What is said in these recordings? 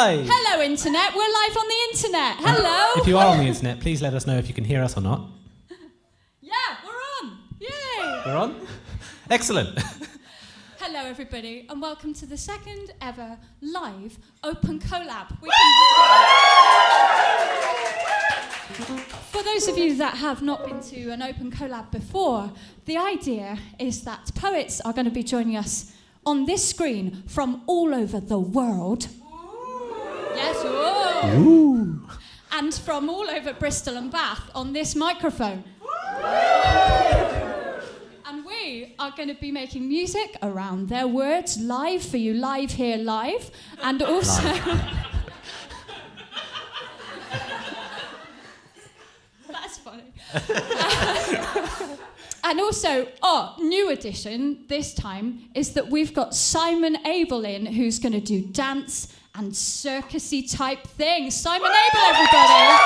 Hello, Internet. We're live on the Internet. Hello. If you are on the Internet, please let us know if you can hear us or not. Yeah, we're on. Yay. We're on? Excellent. Hello, everybody, and welcome to the second ever live Open Collab. For those of you that have not been to an Open Collab before, the idea is that poets are going to be joining us on this screen from all over the world. Yes, whoa. Ooh. And from all over Bristol and Bath on this microphone. And we are going to be making music around their words live for you, live here, live. And also... That's funny. And also, new addition this time is that we've got Simon Abel in, who's going to do dance and circusy type things. Simon Abel, everybody!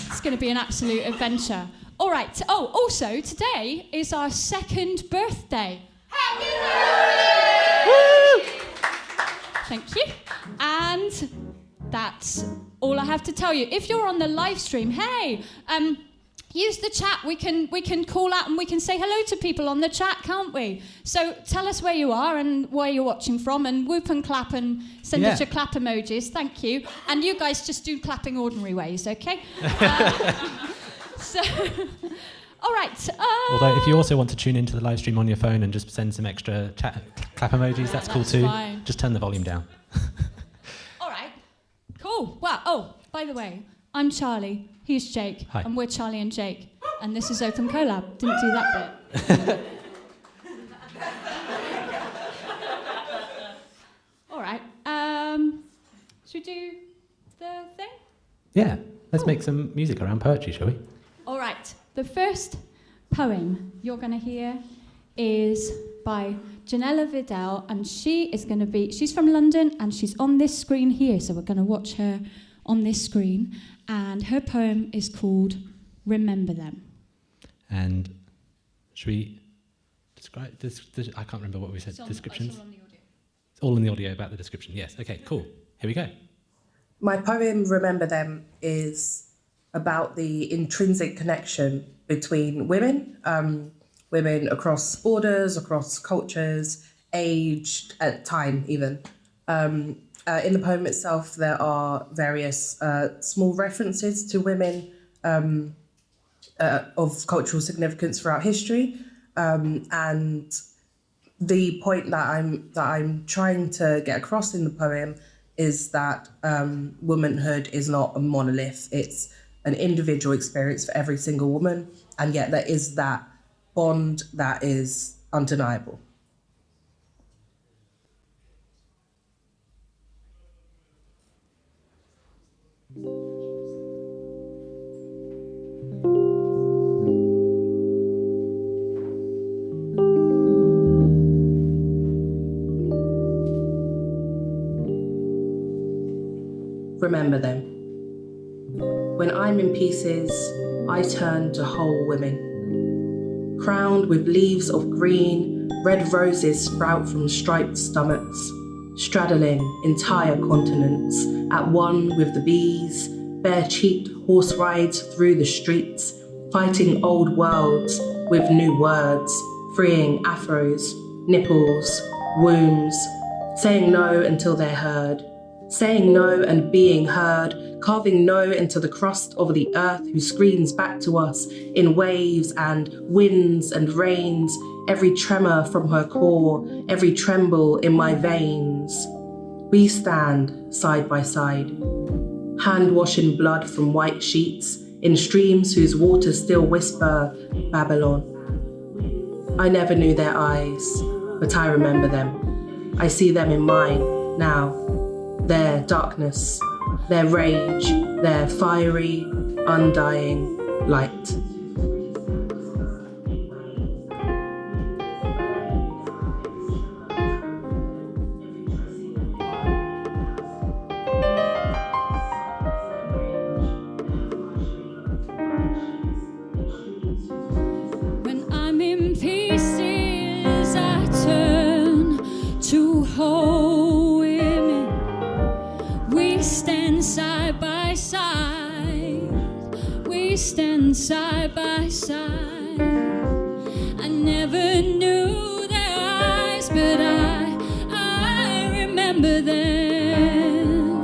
It's going to be an absolute adventure. All right. Oh, also, today is our second birthday. Happy birthday! Thank you. And that's all I have to tell you. If you're on the live stream, hey, use the chat. We can call out and we can say hello to people on the chat, can't we? So tell us where you are and where you're watching from, and whoop and clap and send us your clap emojis. Thank you. And you guys just do clapping ordinary ways, okay? All right. Although if you also want to tune into the live stream on your phone and just send some extra clap emojis, that's cool too. Fine. Just turn the volume down. All right. Cool. Wow. By the way, I'm Charlie. He's Jake. Hi. And we're Charlie and Jake. And this is Open Collab. Didn't do that bit. All right. Should we do the thing? Yeah. Let's make some music around poetry, shall we? All right. The first poem you're going to hear is by Jonella Vidal, and she's from London, and she's on this screen here, so we're going to watch her on this screen, and her poem is called Remember Them. And should we describe this? I can't remember what we said. Descriptions? It's all in the audio about the description. Yes. Okay, cool. Here we go. My poem, Remember Them, is about the intrinsic connection between women, women across borders, across cultures, age, time even. In the poem itself, there are various small references to women of cultural significance throughout history, and the point that I'm trying to get across in the poem is that womanhood is not a monolith. It's an individual experience for every single woman, and yet there is that bond that is undeniable. Remember them. When I'm in pieces, I turn to whole women. Crowned with leaves of green, red roses sprout from striped stomachs, straddling entire continents, at one with the bees, bare-cheeked horse rides through the streets, fighting old worlds with new words, freeing afros, nipples, wombs, saying no until they're heard, saying no and being heard, carving no into the crust of the earth who screams back to us in waves and winds and rains, every tremor from her core, every tremble in my veins. We stand side by side, hand-washing blood from white sheets in streams whose waters still whisper Babylon. I never knew their eyes, but I remember them. I see them in mine now. Their darkness, their rage, their fiery, undying light. Side by side, I never knew their eyes, but I remember them.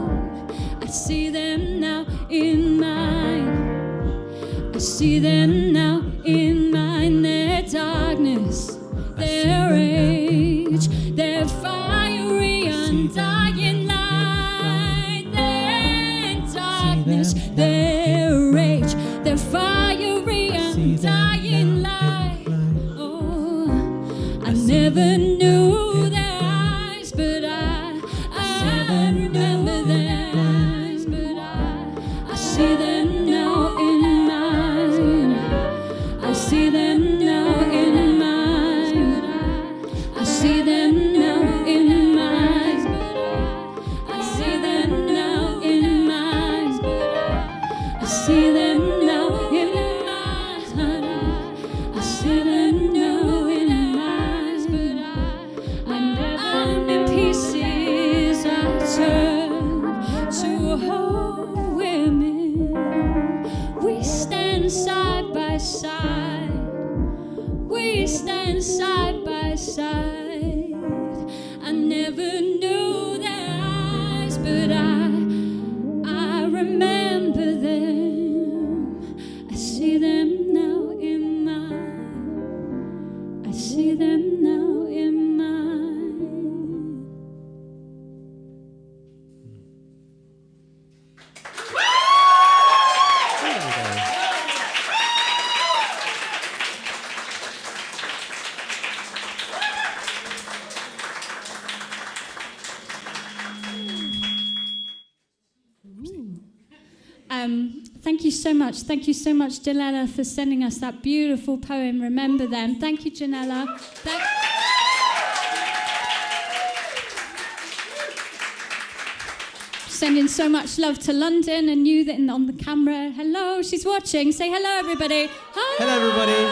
I see them now in mine. I see them now in mine. Their darkness, their rage, their fiery, undying light. Their darkness, their rage, their fiery, undying light. Oh, I never knew their eyes, but I remember their eyes, but I see them now in mine. I see them now in mine. I see them now in mine. I see them now in mine. I see them. Side by side, I never knew their eyes, but I remember them. I see them now in mine. I see them now in mine. Thank you so much. Thank you so much, Jonella, for sending us that beautiful poem, Remember Them. Thank you, Jonella. Sending so much love to London and you that on the camera. Hello, she's watching. Say hello, everybody. Hi. Hello, everybody.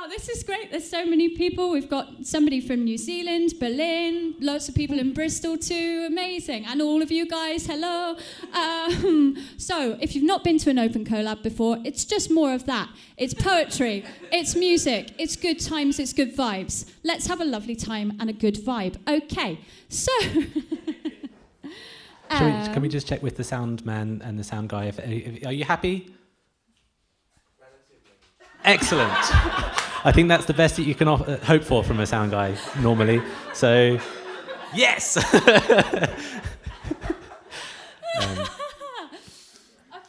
This is great. There's so many people. We've got somebody from New Zealand, Berlin, lots of people in Bristol too. Amazing. And all of you guys, hello. So if you've not been to an open collab before, it's just more of that. It's poetry, it's music, it's good times, it's good vibes. Let's have a lovely time and a good vibe. Okay, so... Can we just check with the sound man and the sound guy? Are you happy? Excellent. I think that's the best that you can hope for from a sound guy normally. So, yes.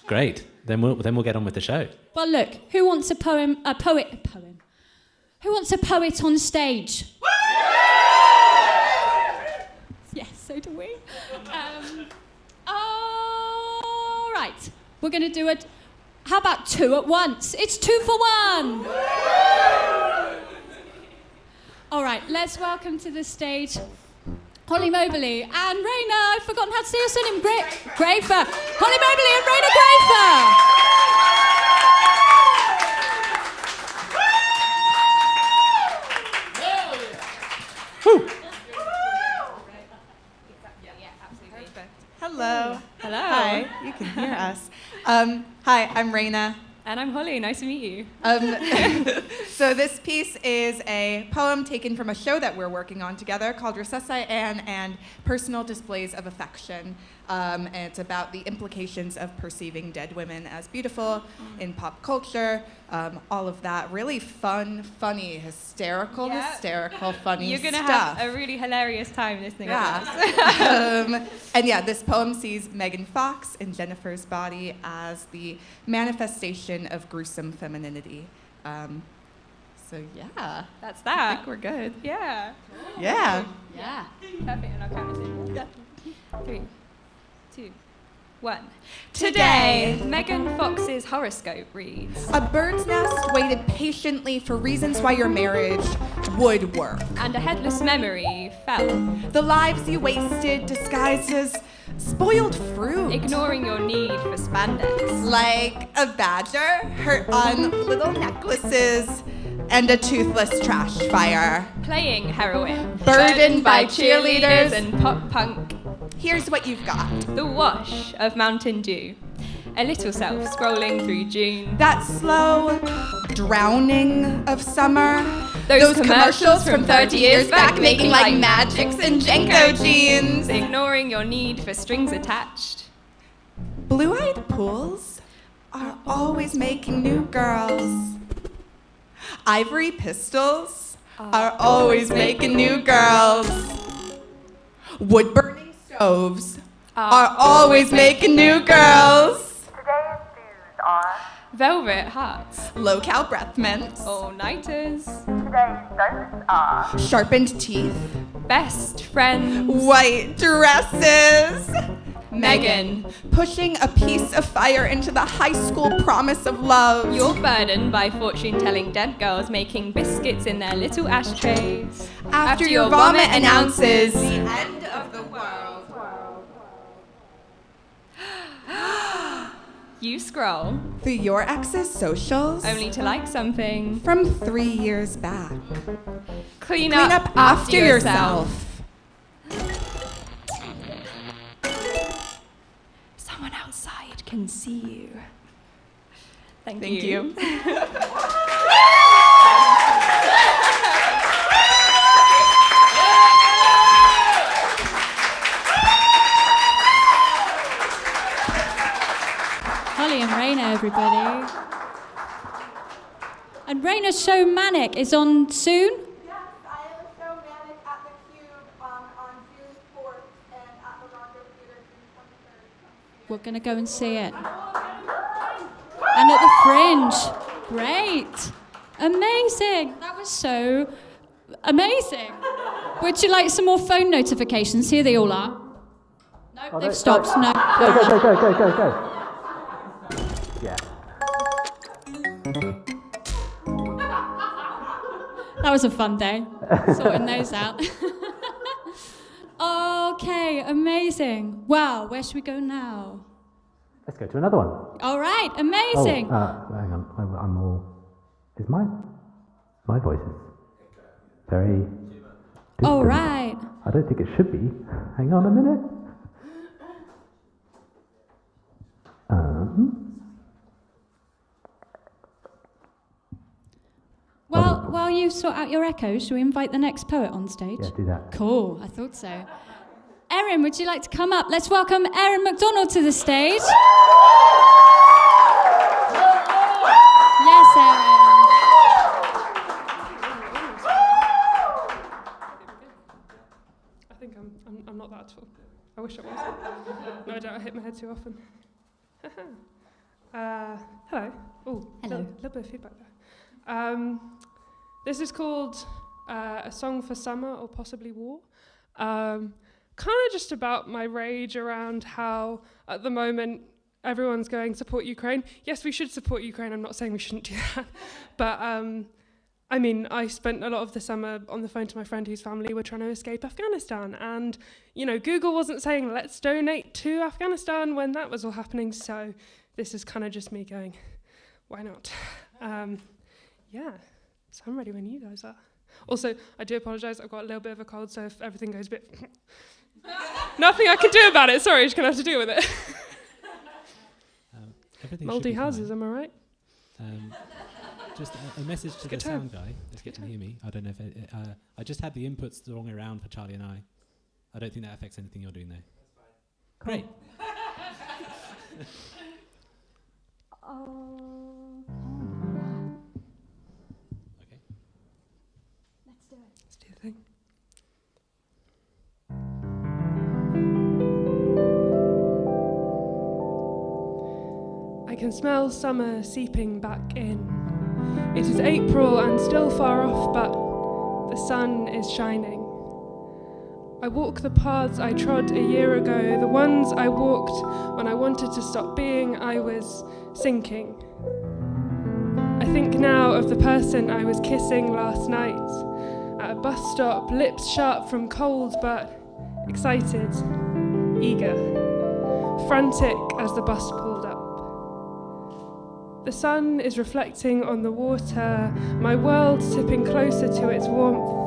Great. Then we'll get on with the show. Well, look. Who wants a poet? Who wants a poet on stage? Yes, so do we. All right. We're going to do it. How about two at once? It's 2 for 1. All right, let's welcome to the stage Holly Moberley and Raina. I've forgotten how to say her surname. Greifer. Holly Moberley and Raina Greifer. Woo! Hello. Hello. Hi, you can hear us. Hi, I'm Raina. And I'm Holly. Nice to meet you. So this piece is a poem taken from a show that we're working on together called Recessi Anne and Personal Displays of Affection. And it's about the implications of perceiving dead women as beautiful in pop culture. All of that really fun, funny, hysterical, funny You're going to stuff. have a really hilarious time listening to this. And yeah, this poem sees Megan Fox in Jennifer's body as the manifestation of gruesome femininity. So yeah, That's I that. think we're good. Yeah. Yeah. Yeah. Perfect, and I'll count us in. Yeah. 3, 2, 1. Today, Megan Fox's horoscope reads, A bird's nest waited patiently for reasons why your marriage would work. and a headless memory fell, The lives you wasted disguised as spoiled fruit. ignoring your need for spandex. Like a badger hurt on little necklaces and a toothless trash fire. Playing heroin, Burdened by cheerleaders. and pop punk. Here's what you've got. The wash of Mountain Dew. A little self scrolling through June. That slow drowning of summer. Those commercials from 30 years back making like magics and Jenko jeans. Ignoring your need for strings attached. Blue-eyed pools are always making new girls. Ivory pistols are always making new girls. Wood-burning stoves are always making new girls. Today's views are Velvet hearts. Low-cal breath mints. All-nighters. today's notes are Sharpened teeth. Best friends. White dresses. Megan. Pushing a piece of fire into the high school promise of love. You're burdened by fortune-telling dead girls making biscuits in their little ashtrays. After your vomit announces the end of the world. You scroll, Through your ex's socials only to like something. from 3 years back. Clean Clean up after yourself. Someone outside can see you. Thank Thank you. you. Holly and Raina, everybody. And Raina's show Manic is on soon. Yes, I have a show Manic at the Cube on June 4th and at the Rondo Theater June 23rd. We're going to go and see it. And at the Fringe. Great. Amazing. That was so amazing. Would you like some more phone notifications? Here they all are. No, they've stopped. No. Go. Yeah. That was a fun day, sorting those out. Okay, amazing. Wow, where should we go now? Let's go to another one. All right, amazing. Hang on. I'm all. Is my voice is very. All distant. right. I don't think it should be. Hang on a minute. Well, while you sort out your echoes, shall we invite the next poet on stage? Yeah, do that. Cool, I thought so. Eryn, would you like to come up? Let's welcome Eryn McDonald to the stage. Yes, Eryn. I think I'm not that tall. I wish I was. No, I don't. I hit my head too often. Hello. Oh, Hello. Little bit of feedback there. This is called A Song for Summer or possibly War. Kind of just about my rage around how, at the moment, everyone's going support Ukraine. Yes, we should support Ukraine. I'm not saying we shouldn't do that. But, I mean, I spent a lot of the summer on the phone to my friend whose family were trying to escape Afghanistan. And, you know, Google wasn't saying, let's donate to Afghanistan when that was all happening. So this is kind of just me going, why not? Yeah, so I'm ready when you guys are. Also, I do apologise, I've got a little bit of a cold, so if everything goes a bit... Nothing I can do about it, sorry, just going to have to deal with it. Mouldy houses, am I right? Just a message to the sound guy. Let's get to hear me. I don't know if I just had the inputs the wrong way around for Charlie and I. I don't think that affects anything you're doing there. Great. Okay. Let's do it. Let's do the thing. I can smell summer seeping back in. It is April and still far off, but the sun is shining. I walk the paths I trod a year ago, the ones I walked when I wanted to stop being, I was sinking. I think now of the person I was kissing last night at a bus stop, lips sharp from cold but excited, eager, frantic as the bus pulled up. The sun is reflecting on the water, my world tipping closer to its warmth.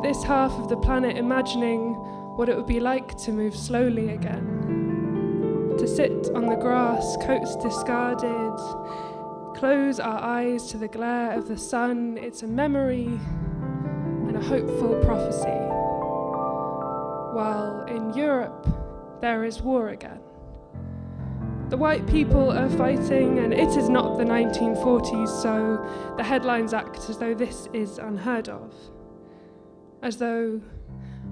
This half of the planet imagining what it would be like to move slowly again. To sit on the grass, coats discarded, close our eyes to the glare of the sun. It's a memory and a hopeful prophecy. While in Europe, there is war again. The white people are fighting, and it is not the 1940s, so the headlines act as though this is unheard of. As though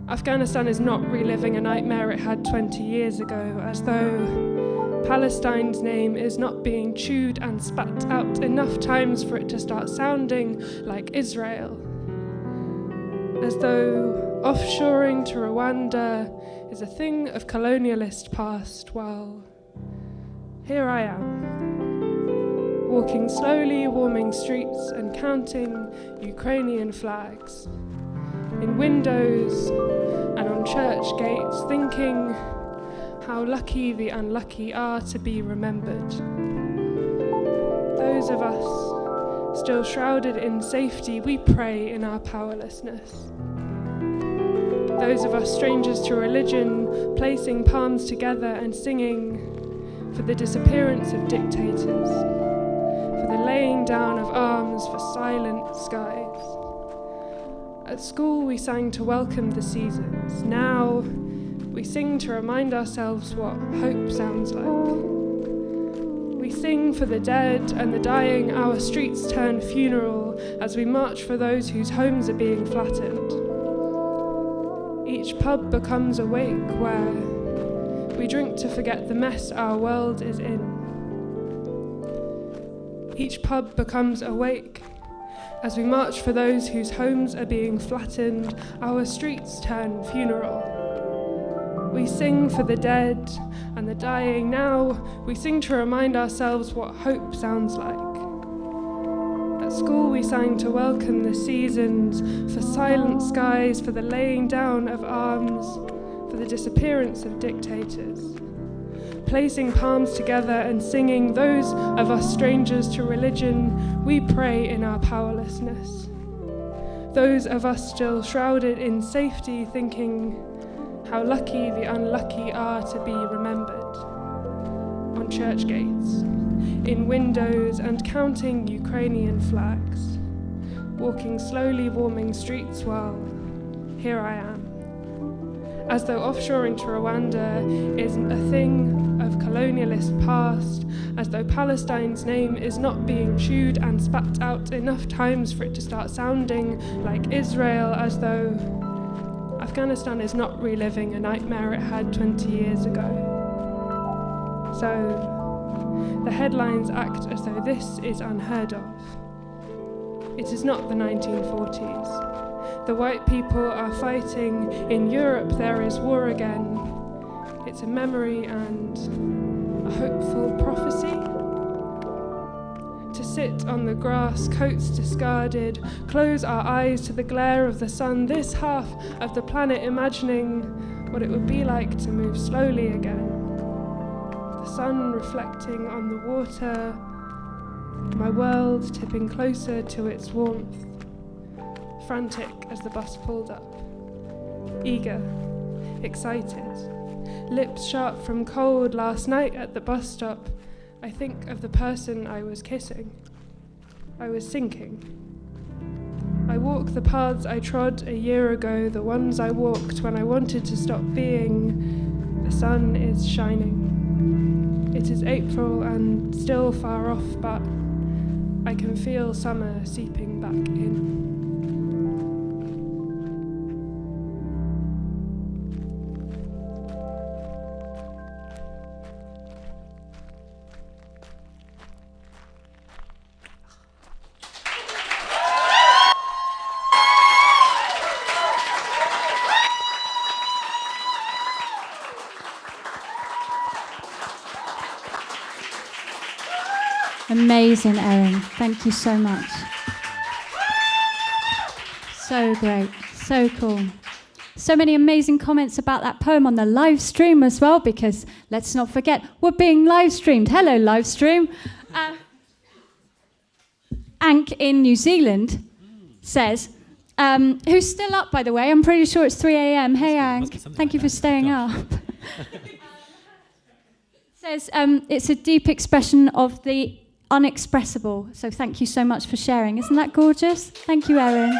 Afghanistan is not reliving a nightmare it had 20 years ago, as though Palestine's name is not being chewed and spat out enough times for it to start sounding like Israel. As though offshoring to Rwanda is a thing of colonialist past, while here I am, walking slowly, warming streets and counting Ukrainian flags, in windows and on church gates, thinking how lucky the unlucky are to be remembered. Those of us still shrouded in safety, we pray in our powerlessness. Those of us strangers to religion, placing palms together and singing for the disappearance of dictators, for the laying down of arms for silent skies. At school we sang to welcome the seasons. Now we sing to remind ourselves what hope sounds like. We sing for the dead and the dying, our streets turn funeral as we march for those whose homes are being flattened. Each pub becomes a wake where we drink to forget the mess our world is in. Each pub becomes awake as we march for those whose homes are being flattened, our streets turn funeral. We sing for the dead and the dying. Now we sing to remind ourselves what hope sounds like. At school we sang to welcome the seasons, for silent skies, for the laying down of arms, for the disappearance of dictators. Placing palms together and singing, those of us strangers to religion, we pray in our powerlessness. Those of us still shrouded in safety, thinking how lucky the unlucky are to be remembered. On church gates, in windows and counting Ukrainian flags, walking slowly, warming streets while here I am. As though offshoring to Rwanda is a thing of colonialist past, as though Palestine's name is not being chewed and spat out enough times for it to start sounding like Israel, as though Afghanistan is not reliving a nightmare it had 20 years ago. So the headlines act as though this is unheard of. It is not the 1940s. The white people are fighting. In Europe, there is war again. It's a memory and a hopeful prophecy. To sit on the grass, coats discarded, close our eyes to the glare of the sun, this half of the planet imagining what it would be like to move slowly again. The sun reflecting on the water, my world tipping closer to its warmth. Frantic as the bus pulled up, eager, excited, lips sharp from cold. Last night at the bus stop, I think of the person I was kissing. I was sinking. I walk the paths I trod a year ago, the ones I walked when I wanted to stop being. The sun is shining. It is April and still far off, but I can feel summer seeping back in. Amazing, Eryn. Thank you so much. So great. So cool. So many amazing comments about that poem on the live stream as well, because let's not forget, we're being live streamed. Hello, live stream. Ankh in New Zealand says, who's still up, by the way? I'm pretty sure it's 3 a.m. Hey, Ankh. Thank you for staying up. Says, it's a deep expression of the unexpressible. So thank you so much for sharing. Isn't that gorgeous? Thank you, Eryn.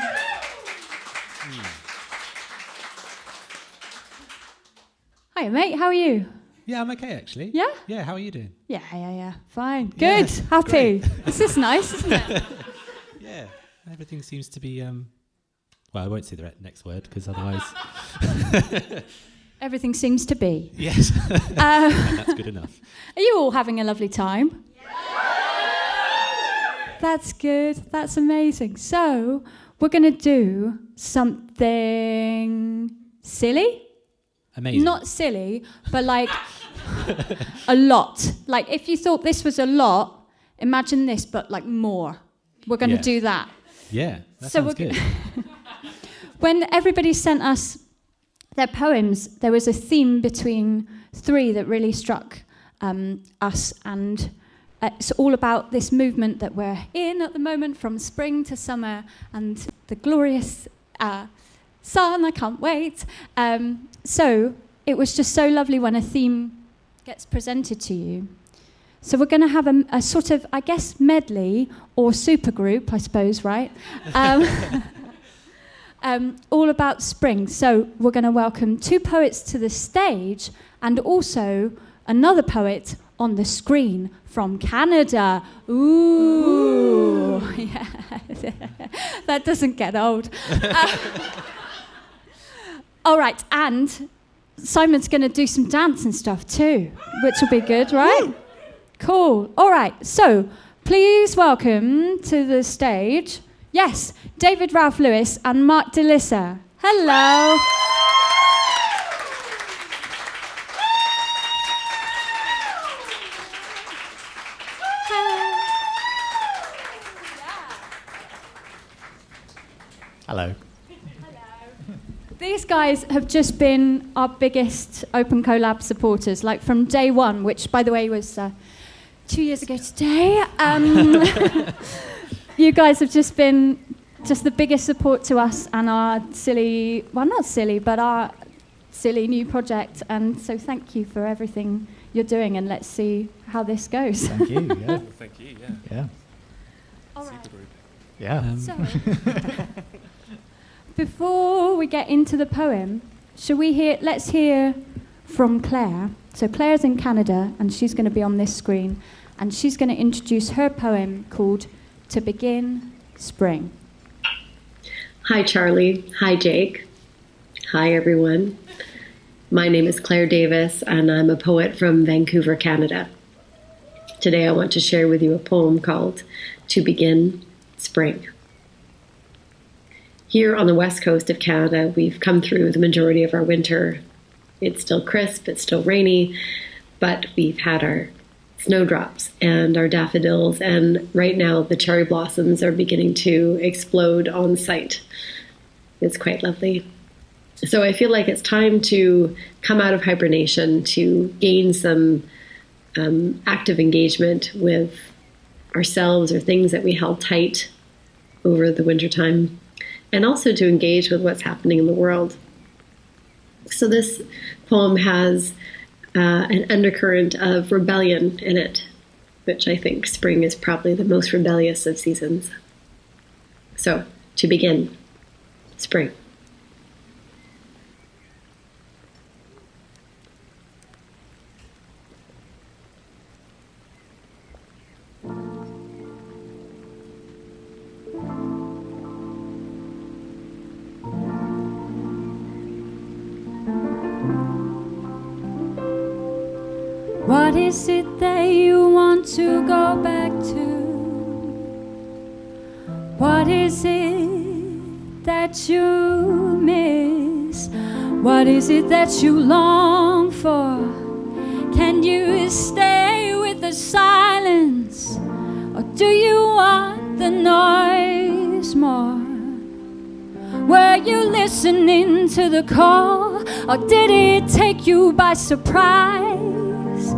Hi, mate. How are you? Yeah, I'm okay, actually. Yeah? Yeah, how are you doing? Yeah. Fine. Good. Yeah, Happy. great. This is nice, isn't it? Yeah, everything seems to be... well, I won't say the next word, because otherwise... Everything seems to be. Yes. And that's good enough. Are you all having a lovely time? That's good. That's amazing. So, we're going to do something silly. Amazing. Not silly, but like a lot. Like if you thought this was a lot, imagine this, but like more. We're going to do that. Yeah, that sounds good. When everybody sent us their poems, there was a theme between three that really struck us, and it's all about this movement that we're in at the moment, from spring to summer, and the glorious sun. I can't wait. So it was just so lovely when a theme gets presented to you. So we're going to have a sort of, I guess, medley or supergroup, I suppose, right? All about spring. So we're going to welcome two poets to the stage and also another poet on the screen from Canada. Ooh. Yeah. That doesn't get old. All right, and Simon's going to do some dance and stuff too, which will be good, right? Woo! Cool. All right, so please welcome to the stage, yes, David Ralph Lewis and Mark DeLissa. Hello. Hello. These guys have just been our biggest Open Collab supporters, like from day one, which, by the way, was 2 years ago today. You guys have just been just the biggest support to us and our silly, well, not silly, but our silly new project. And so thank you for everything you're doing, and let's see how this goes. Thank you. Yeah. Thank you. Yeah. All right. Yeah. So, before we get into the poem, let's hear from Claire. So Claire's in Canada, and she's going to be on this screen, and she's going to introduce her poem called To Begin Spring. Hi, Charlie. Hi, Jake. Hi, everyone. My name is Claire Davis, and I'm a poet from Vancouver, Canada. Today I want to share with you a poem called To Begin Spring. Here on the west coast of Canada, we've come through the majority of our winter. It's still crisp, it's still rainy, but we've had our snowdrops and our daffodils, and right now the cherry blossoms are beginning to explode on sight. It's quite lovely. So I feel like it's time to come out of hibernation, to gain some active engagement with ourselves or things that we held tight over the wintertime, and also to engage with what's happening in the world. So this poem has an undercurrent of rebellion in it, which I think spring is probably the most rebellious of seasons. So, to begin, spring. What is it that you want to go back to? What is it that you miss? What is it that you long for? Can you stay with the silence Do you want the noise more? Were you listening to the call, or did it take you by surprise?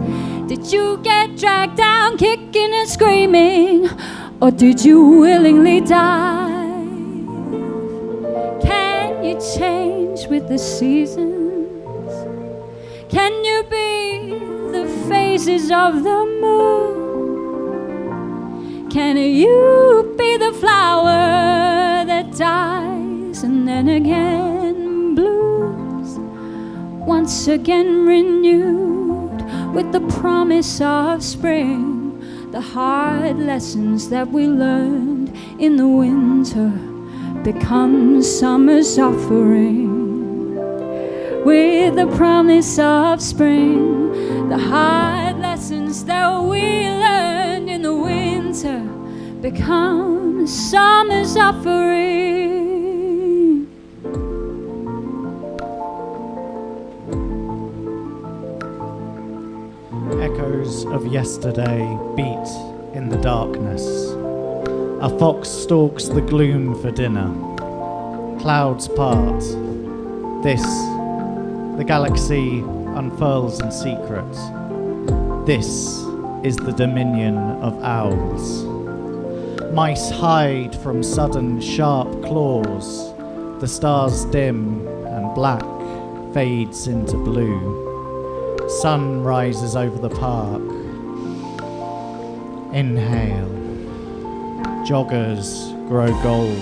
Did you get dragged down kicking and screaming, or did you willingly die? Can you change with the seasons? Can you be the phases of the moon? Can you be the flower that dies and then again blooms, once again renewed with the promise of spring? The hard lessons that we learned in the winter become summer's offering. With the promise of spring, the hard lessons that we learned in the winter become summer's offering. Echoes of yesterday beat in the darkness. A fox stalks the gloom for dinner. Clouds part. This, the galaxy unfurls in secret. This is the dominion of owls. Mice hide from sudden sharp claws. The stars dim and black fades into blue. Sun rises over the park. Inhale. Joggers grow gold.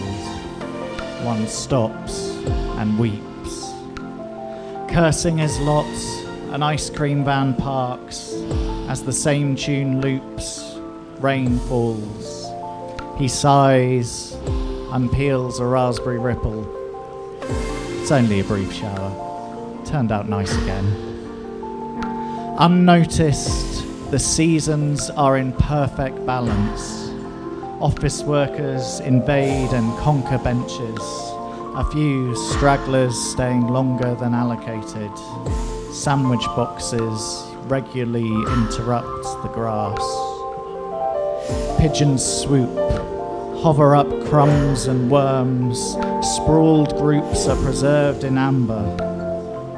One stops and weeps. Cursing his lot, an ice cream van parks. As the same tune loops, rain falls. He sighs, unpeels a raspberry ripple. It's only a brief shower. Turned out nice again. Unnoticed, the seasons are in perfect balance. Office workers invade and conquer benches. A few stragglers staying longer than allocated. Sandwich boxes regularly interrupt the grass. Pigeons swoop, hover up crumbs and worms. Sprawled groups are preserved in amber.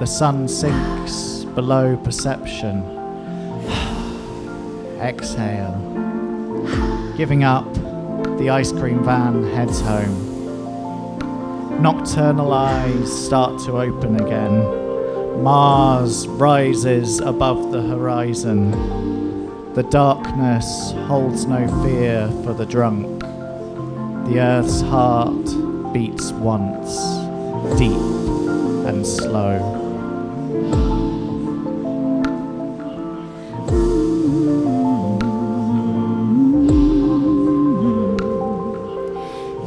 The sun sinks below perception. Exhale. Giving up, the ice cream van heads home. Nocturnal eyes start to open again. Mars rises above the horizon. The darkness holds no fear for the drunk. The earth's heart beats once, deep and slow.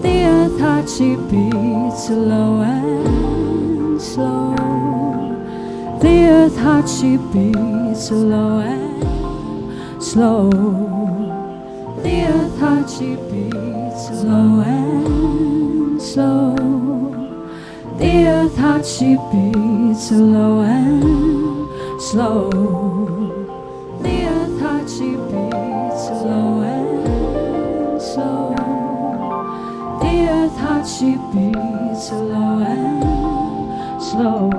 The earth heart she beats slow and slow. The earth heart she beats slow and slow. The earth heart she beats slow and slow. The earth heart she beats slow and slow. The earth heart she beats slow and slow. The earth heart she beats slow and slow.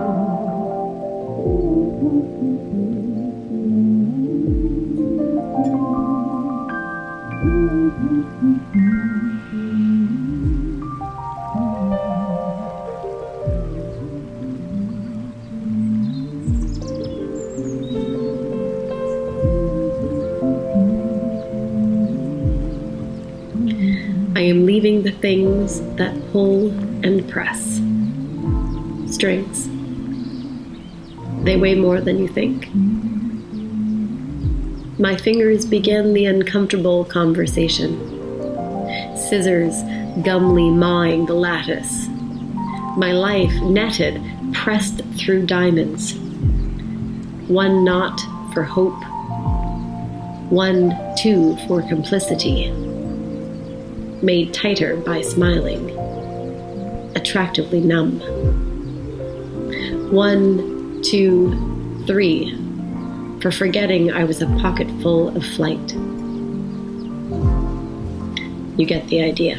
I am leaving the things that pull and press. Strings. They weigh more than you think. My fingers begin the uncomfortable conversation. Scissors gumly mawing the lattice. My life netted, pressed through diamonds. One knot for hope. 1, 2 for complicity. Made tighter by smiling. Attractively numb. 1, 2, 3 for forgetting I was a pocket full of flight. You get the idea.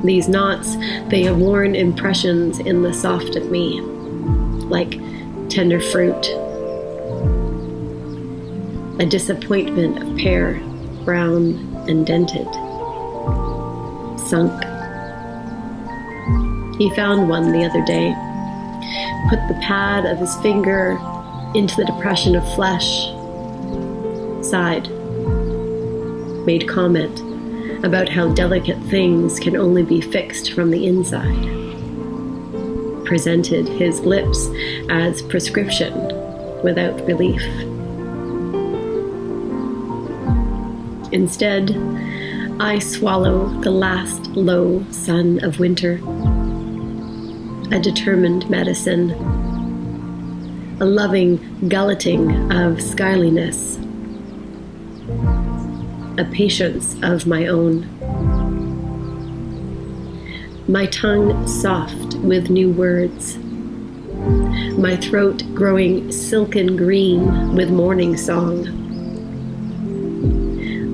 These knots, they have worn impressions in the soft of me, like tender fruit. A disappointment of pear, brown and dented, sunk. He found one the other day, put the pad of his finger into the depression of flesh, sighed, made comment about how delicate things can only be fixed from the inside, presented his lips as prescription without relief. Instead, I swallow the last low sun of winter, a determined medicine, a loving gulleting of skyliness, a patience of my own. My tongue soft with new words, my throat growing silken green with morning song,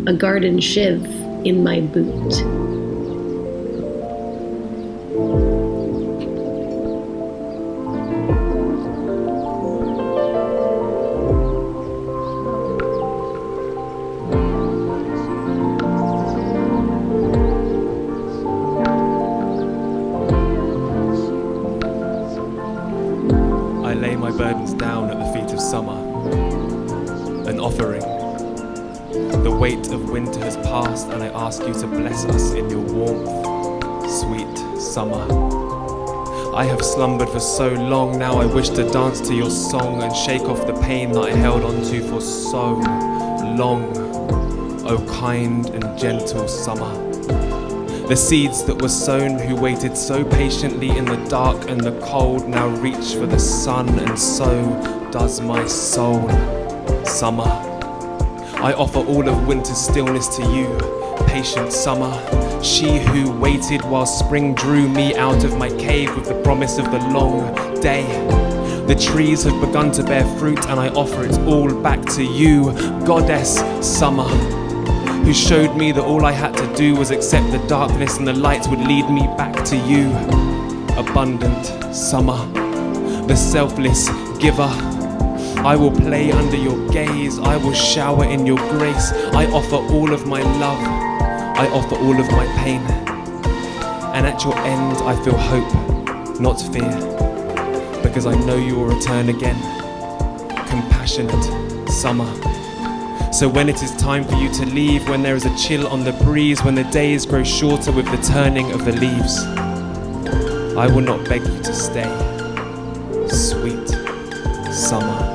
a garden shiv in my boot. I lay my burdens down at the feet of summer, an offering. The weight of winter has passed, and I ask you to bless us in your warmth, sweet summer. I have slumbered for so long, now I wish to dance to your song and shake off the pain that I held on to for so long. O kind and gentle summer. The seeds that were sown, who waited so patiently in the dark and the cold, now reach for the sun, and so does my soul. Summer. I offer all of winter's stillness to you, patient summer. She who waited while spring drew me out of my cave with the promise of the long day. The trees have begun to bear fruit, and I offer it all back to you, goddess summer, who showed me that all I had to do was accept the darkness and the light would lead me back to you. Abundant summer, the selfless giver. I will play under your gaze, I will shower in your grace. I offer all of my love, I offer all of my pain. And at your end I feel hope, not fear, because I know you will return again. Compassionate summer. So when it is time for you to leave, when there is a chill on the breeze, when the days grow shorter with the turning of the leaves, I will not beg you to stay, sweet summer.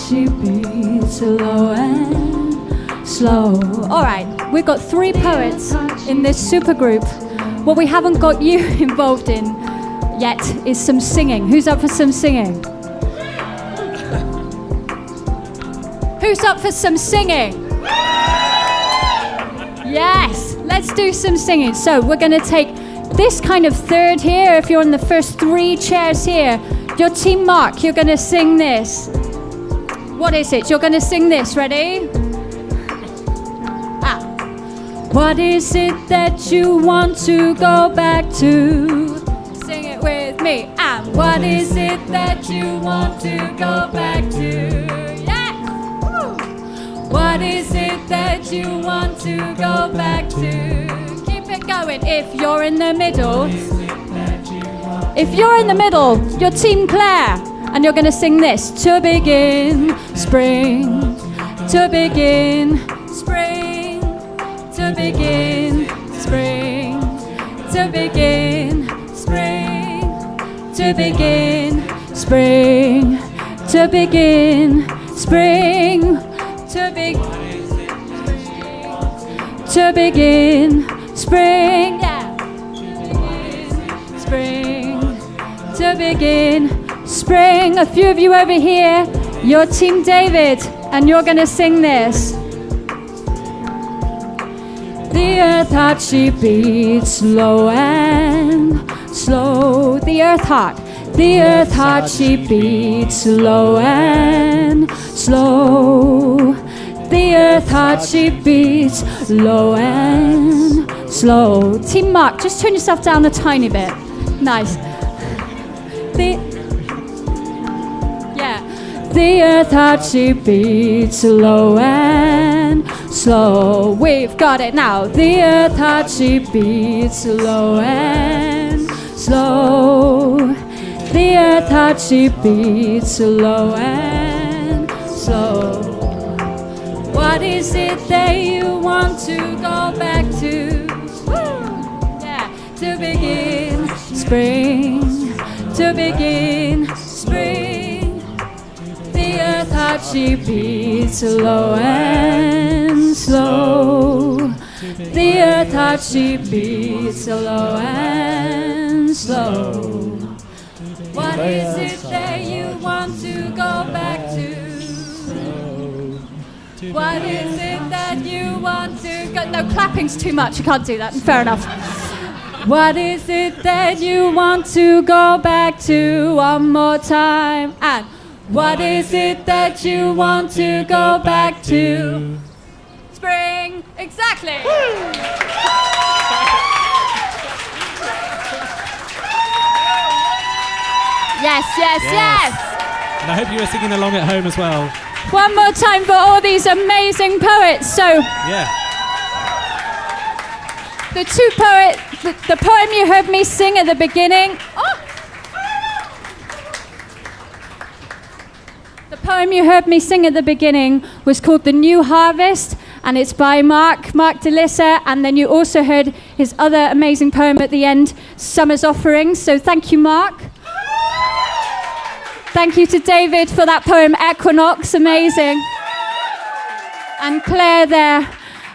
She beats slow and slow. All right, we've got 3 poets in this supergroup. What we haven't got you involved in yet is some singing. Who's up for some singing? Who's up for some singing? Yes, let's do some singing. So we're going to take this kind of third here. If you're in the first 3 chairs here, your team Mark, you're going to sing this. What is it? You're going to sing this. Ready? What is it that you want to go back to? Sing it with me. And what is it that you want to go back to? Yeah! Woo. What is it that you want to go back to? Keep it going. If you're in the middle, your team Claire. And you're going to sing this. To begin spring, to begin spring, to begin spring, to begin spring, to begin spring, to begin spring, to begin spring, yeah. Spring, to begin spring. A few of you over here, you're Team David, and you're going to sing this. The earth heart she beats slow and slow. The earth heart. The earth heart she beats slow and slow. The earth heart she beats low and slow. Team Mark, just turn yourself down a tiny bit. Nice. The earth heart she beats slow and slow. We've got it now. The earth heart she beats slow and slow. The earth heart she beats slow and slow. What is it that you want to go back to? Yeah, to begin spring, to begin spring. The earth heart she beats slow and slow. The earth heart she beats slow and slow. What is it that you want to go back to? What is it that you want to go? No, clapping's too much. You can't do that. Fair enough. What is it that you want to go back to? One more time. And what is it that you want to go back to? Spring. Exactly. Yes, yes, yes. And I hope you were singing along at home as well. One more time for all these amazing poets. So, yeah. The two poets, the poem you heard me sing at the beginning. Oh! The poem you heard me sing at the beginning was called The New Harvest, and it's by Mark DeLissa, and then you also heard his other amazing poem at the end, Summer's Offering. So thank you, Mark. Thank you to David for that poem, Equinox, amazing. And Claire there,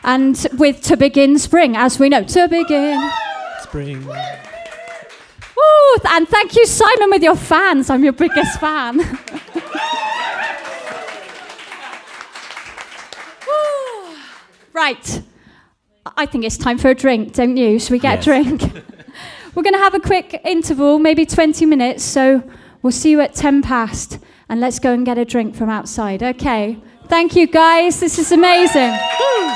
and with To Begin Spring, as we know, to begin. Spring. Woo! And thank you, Simon, with your fans. I'm your biggest fan. Right. I think it's time for a drink, don't you? Should we get a drink? We're going to have a quick interval, maybe 20 minutes, so we'll see you at 10 past, and let's go and get a drink from outside. Okay. Thank you, guys. This is amazing. Woo.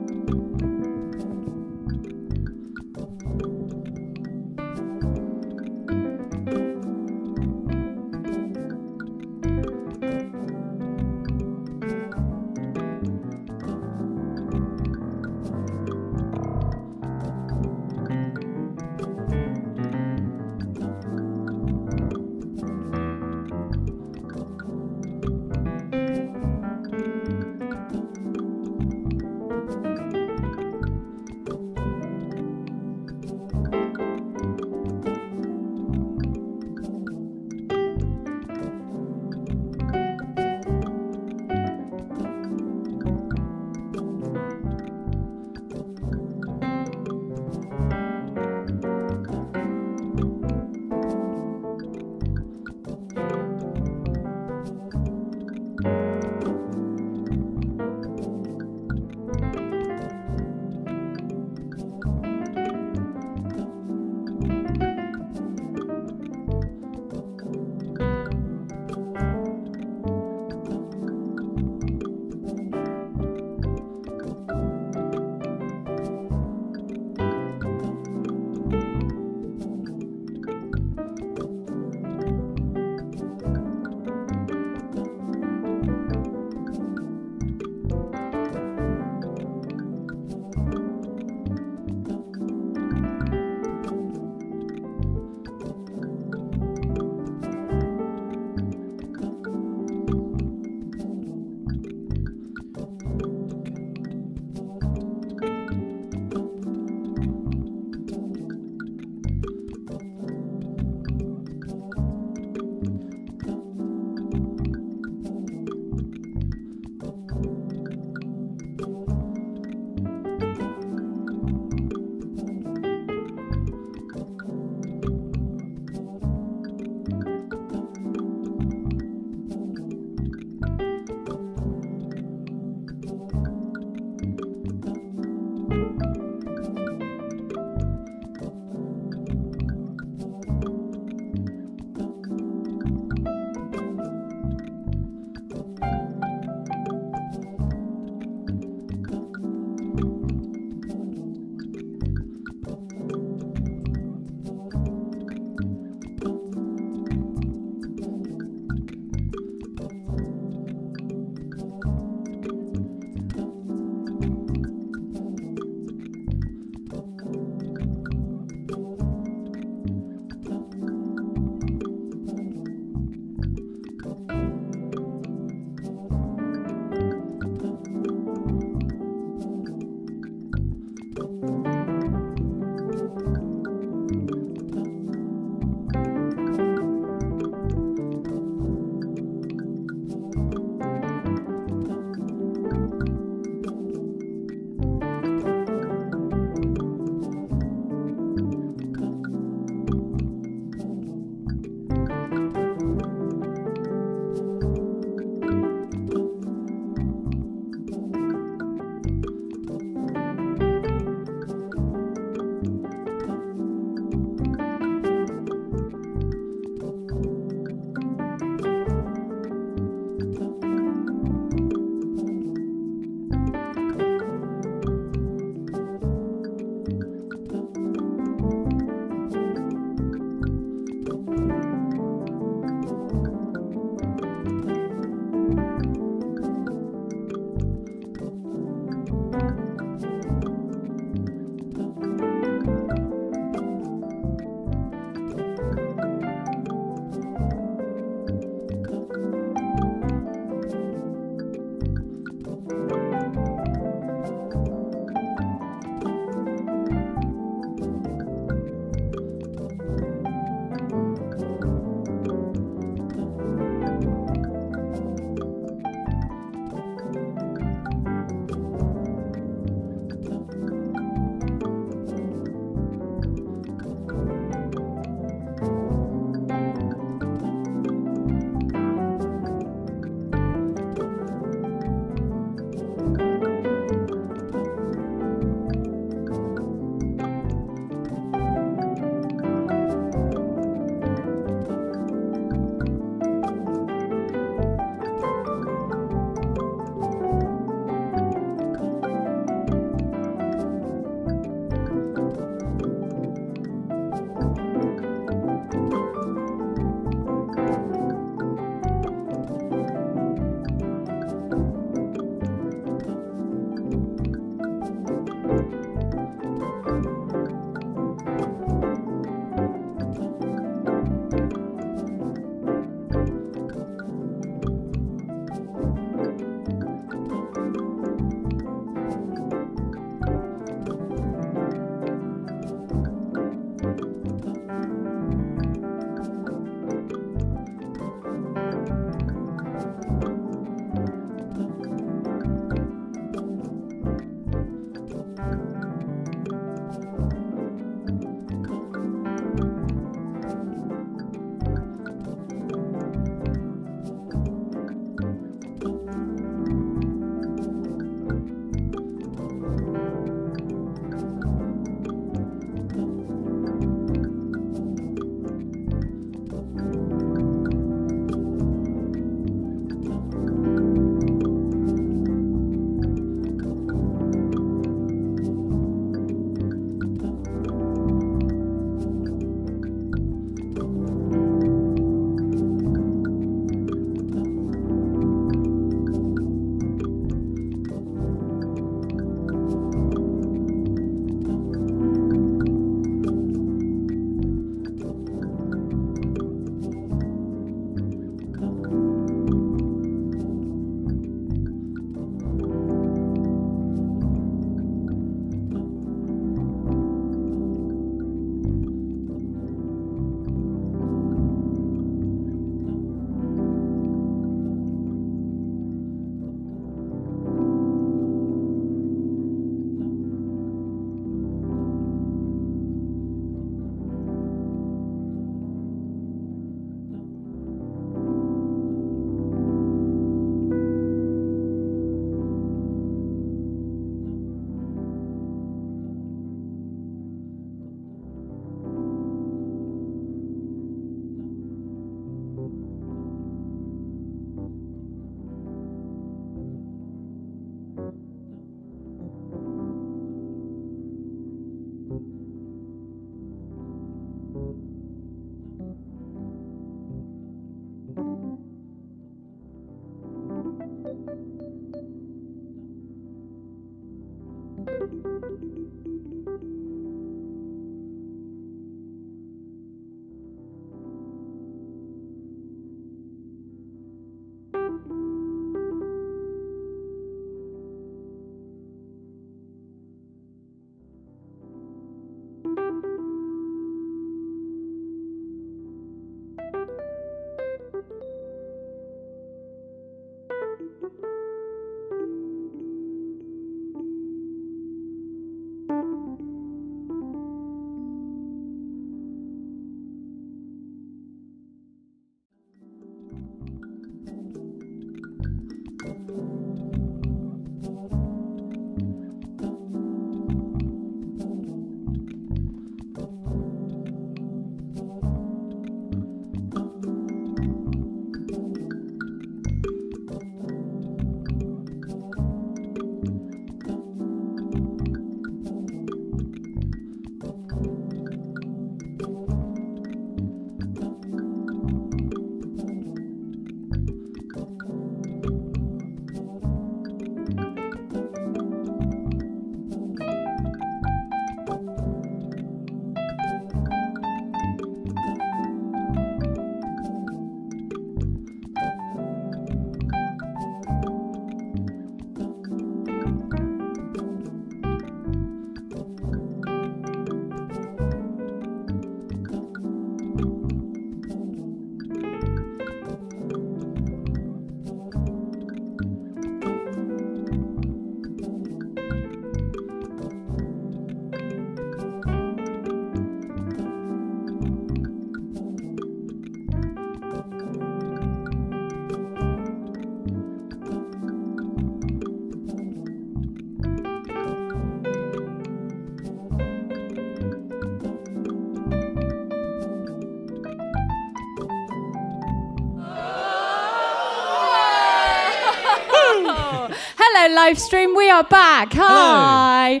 Hello, live stream. We are back. Hi.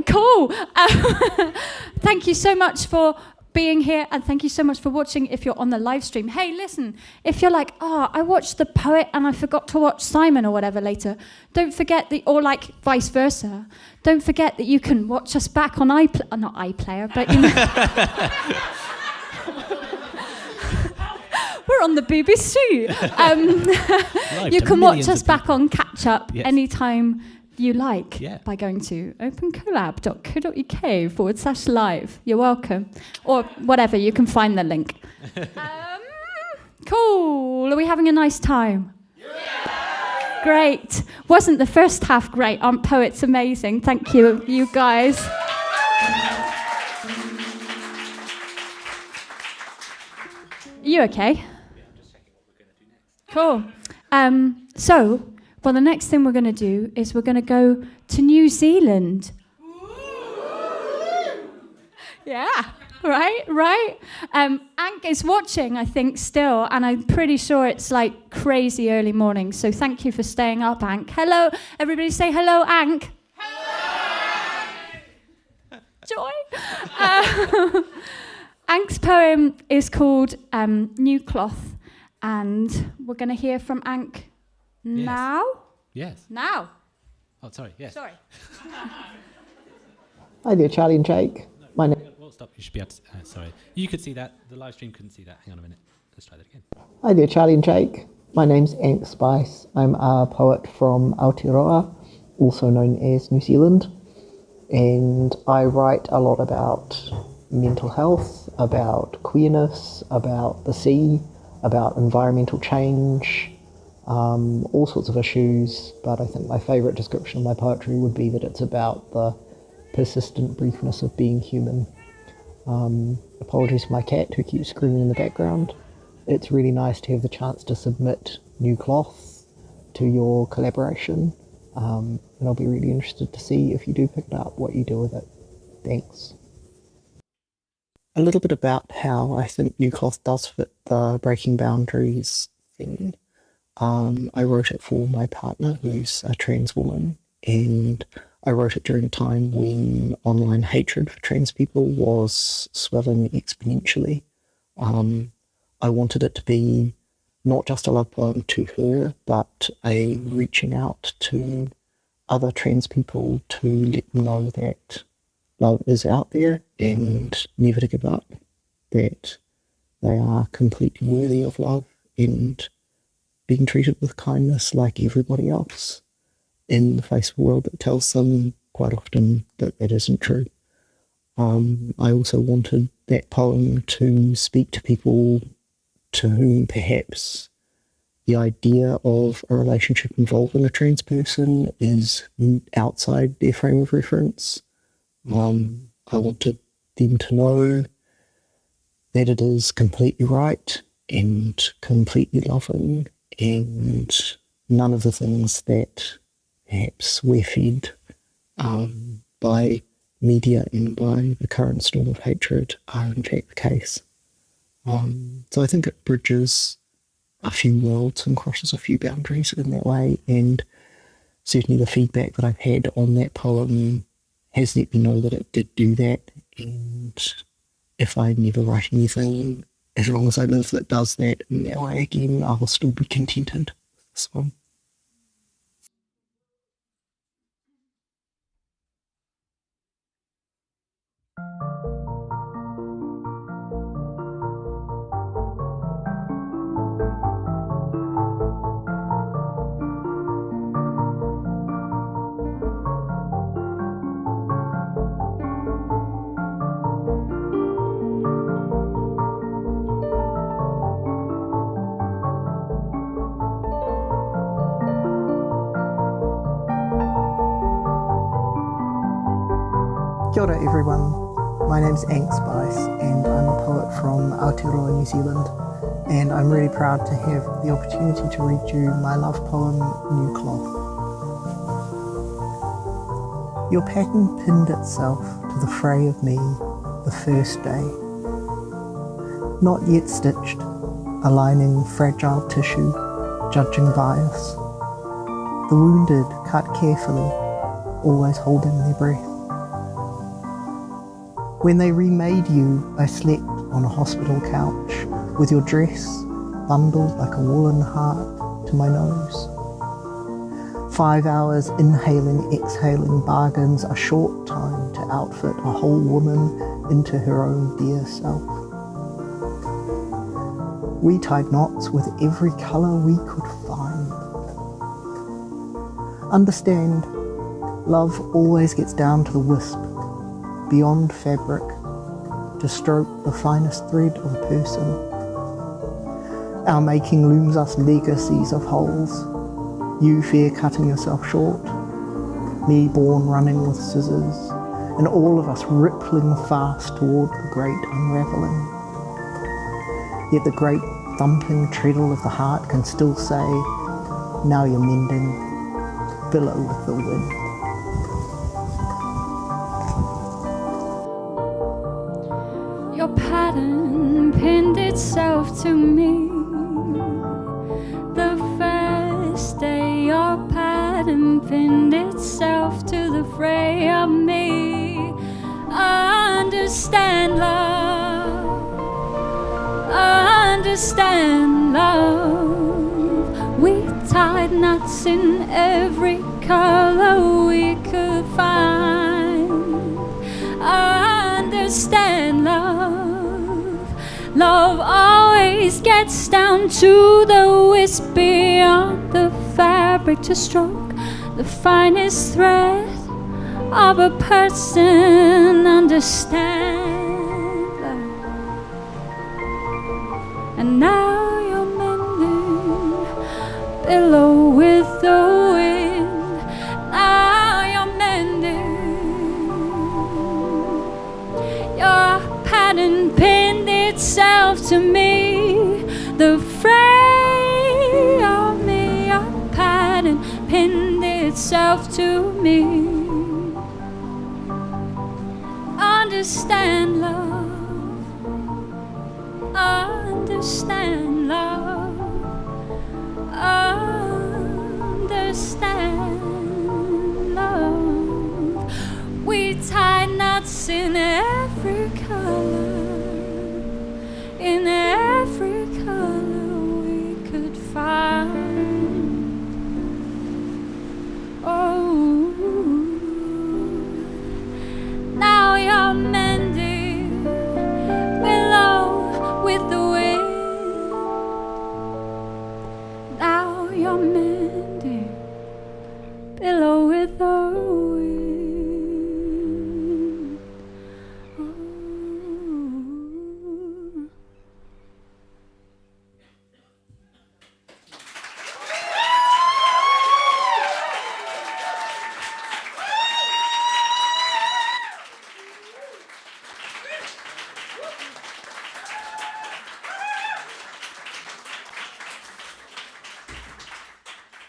Cool. Thank you so much for being here, and thank you so much for watching if you're on the live stream. Hey, listen, if you're like, I watched The Poet and I forgot to watch Simon or whatever later, don't forget that, or like vice versa, don't forget that you can watch us back on not iPlayer, but you know. We're on the BBC. You can watch us back on Catch Up anytime you like by going to opencollab.co.uk/live. You're welcome. Or whatever, you can find the link. Cool. Are we having a nice time? Yeah. Great. Wasn't the first half great? Aren't poets amazing? Thank you, you guys. You okay? Cool. Well, the next thing we're going to do is we're going to go to New Zealand. Yeah, right. Ankh is watching, I think, still, and I'm pretty sure it's like crazy early morning. So thank you for staying up, Ankh. Hello, everybody say hello, Ankh. Hello. Joy. Ankh's poem is called New Cloth, and we're going to hear from Ankh now? Yes. Now? Oh, sorry, yes. Sorry. Hi there, Charlie and Jake. My name. Well, stop. You should be able to. Sorry. You could see that. The live stream couldn't see that. Hang on a minute. Let's try that again. Hi there, Charlie and Jake. My name's Ankh Spice. I'm a poet from Aotearoa, also known as New Zealand. And I write a lot about mental health, about queerness, about the sea, about environmental change, all sorts of issues, but I think my favourite description of my poetry would be that it's about the persistent briefness of being human. Apologies for my cat who keeps screaming in the background. It's really nice to have the chance to submit New Cloth to your collaboration, and I'll be really interested to see if you do pick it up, what you do with it. Thanks. A little bit about how I think New Cloth does fit the breaking boundaries thing. I wrote it for my partner, who's a trans woman, and I wrote it during a time when online hatred for trans people was swelling exponentially. I wanted it to be not just a love poem to her, but a reaching out to other trans people to let them know that love is out there and never to give up, that they are completely worthy of love and being treated with kindness like everybody else in the face of a world that tells them quite often that that isn't true. I also wanted that poem to speak to people to whom perhaps the idea of a relationship involving a trans person is outside their frame of reference. I wanted them to know that it is completely right and completely loving, and none of the things that perhaps we're fed by media and by the current storm of hatred are in fact the case. So I think it bridges a few worlds and crosses a few boundaries in that way, and certainly the feedback that I've had on that poem has let me know that it did do that, and if I never write anything, as long as I live, that does that in that way again, I will still be contented with this one. Kia ora everyone, my name's Ankh Spice and I'm a poet from Aotearoa, New Zealand, and I'm really proud to have the opportunity to read you my love poem, New Cloth. Your packing pinned itself to the fray of me the first day. Not yet stitched, aligning fragile tissue, judging bias. The wounded cut carefully, always holding their breath. When they remade you, I slept on a hospital couch with your dress bundled like a woolen heart to my nose. 5 hours inhaling, exhaling bargains a short time to outfit a whole woman into her own dear self. We tied knots with every colour we could find. Understand, love always gets down to the wisp, beyond fabric, to stroke the finest thread of a person. Our making looms us legacies of holes. You fear cutting yourself short, me born running with scissors, and all of us rippling fast toward the great unravelling. Yet the great thumping treadle of the heart can still say, now you're mending, billow with the wind. Your pattern pinned itself to me. The first day your pattern pinned itself to the fray of me. Understand love, understand love. We tied knots in every color we could find. Understand love. Love always gets down to the wisp beyond the fabric to stroke the finest thread of a person. Understand love. And now you're mending, billow with the wind. Now you're mending, your pattern pinned itself to me. The fray of me, your pattern pinned itself to me. Understand love, understand love, understand love. We tied knots in every color, in every color we could find. Oh, now you're mending, below with the wind. Now you're mending, below with the wind.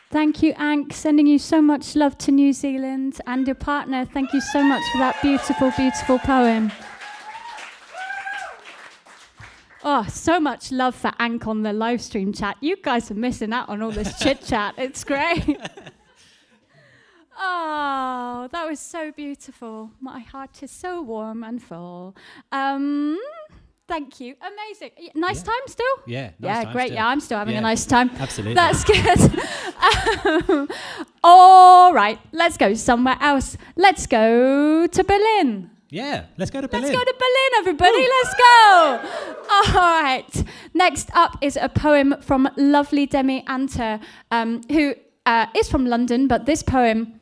Thank you, Ankh. Sending you so much love to New Zealand. And your partner, thank you so much for that beautiful, beautiful poem. Oh, so much love for Ankh on the live stream chat. You guys are missing out on all this chit-chat. It's great. Oh, that was so beautiful. My heart is so warm and full. Thank you. Amazing. Nice time still? Yeah. Nice time great. still. Yeah, I'm still having a nice time. Absolutely. That's good. All right, let's go somewhere else. Let's go to Berlin. Yeah, let's go to Berlin. Let's go to Berlin, everybody. Woo. Let's go. All right. Next up is a poem from lovely Demi Ante, who is from London, but this poem,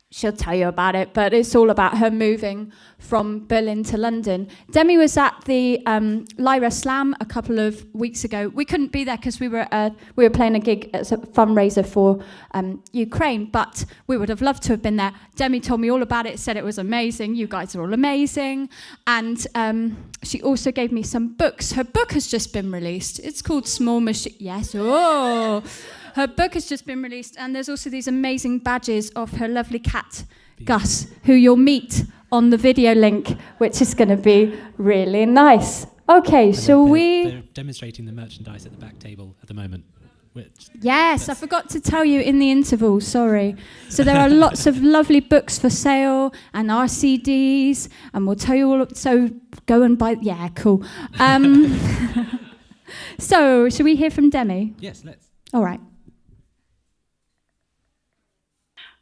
she'll tell you about it, but it's all about her moving from Berlin to London. Demi was at the Lyra Slam a couple of weeks ago. We couldn't be there because we were playing a gig as a fundraiser for Ukraine, but we would have loved to have been there. Demi told me all about it, said it was amazing. You guys are all amazing. And she also gave me some books. Her book has just been released. It's called Small Machine. Yes. Oh. Her book has just been released, and there's also these amazing badges of her lovely cat, Gus, who you'll meet on the video link, which is going to be really nice. Okay, and so they're demonstrating the merchandise at the back table at the moment. Yes, I forgot to tell you in the interval, sorry. So there are lots of lovely books for sale and RCDs, and we'll tell you all, so go and buy, yeah, cool. So, should we hear from Demi? Yes, let's. All right.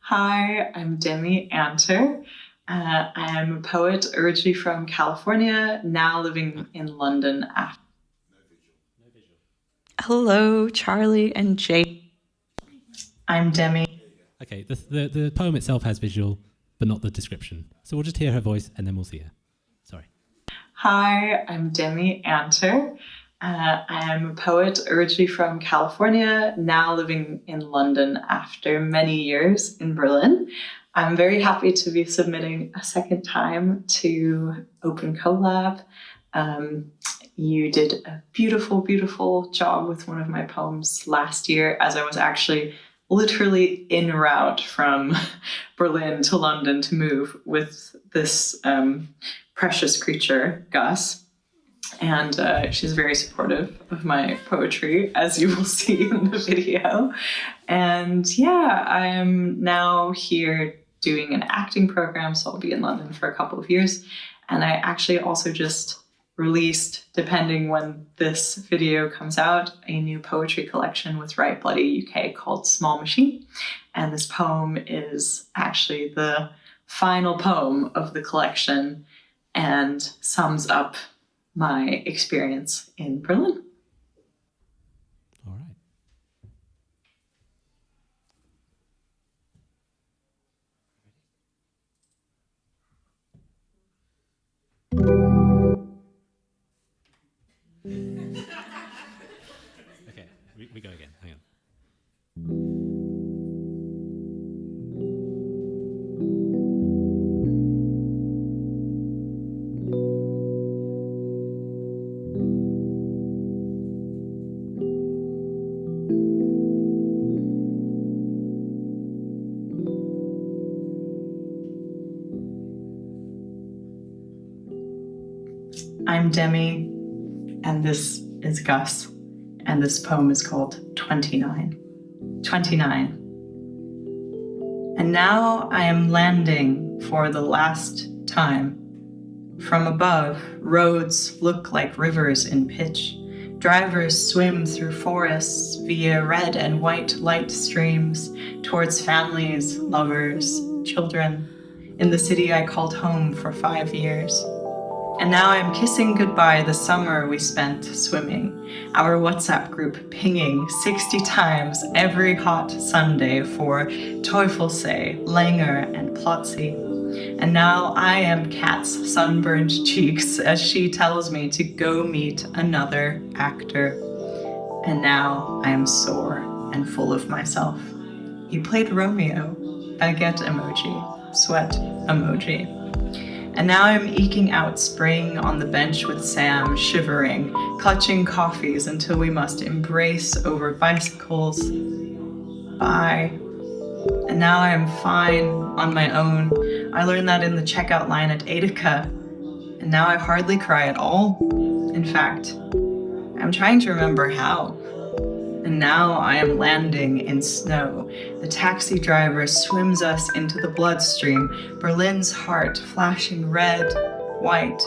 Hi, I'm Demi Anter. I am a poet originally from California, now living in London. Hello, Charlie and Jake. I'm Demi. Okay, the poem itself has visual, but not the description. So we'll just hear her voice and then we'll see her. Sorry. Hi, I'm Demi Anter. I am a poet originally from California, now living in London after many years in Berlin. I'm very happy to be submitting a second time to opencollab. You did a beautiful, beautiful job with one of my poems last year, as I was actually literally en route from Berlin to London to move with this precious creature, Gus. And she's very supportive of my poetry, as you will see in the video. And yeah, I am now here doing an acting program, so I'll be in London for a couple of years. And I actually also just released, depending when this video comes out, a new poetry collection with Write Bloody UK called Small Machine. And this poem is actually the final poem of the collection and sums up my experience in Berlin. All right. Okay, we go again. Hang on. I'm Demi, and this is Gus, and this poem is called 29. 29. And now I am landing for the last time. From above, roads look like rivers in pitch. Drivers swim through forests via red and white light streams towards families, lovers, children, in the city I called home for 5 years. And now I'm kissing goodbye the summer we spent swimming, our WhatsApp group pinging 60 times every hot Sunday for Teufelsee, Langer, and Plötzlich. And now I am Kat's sunburned cheeks as she tells me to go meet another actor. And now I am sore and full of myself. He played Romeo, baguette emoji, sweat emoji. And now I'm eking out spring on the bench with Sam, shivering, clutching coffees until we must embrace over bicycles. Bye. And now I am fine on my own. I learned that in the checkout line at Edeka. And now I hardly cry at all. In fact, I'm trying to remember how. And now I am landing in snow. The taxi driver swims us into the bloodstream, Berlin's heart flashing red, white.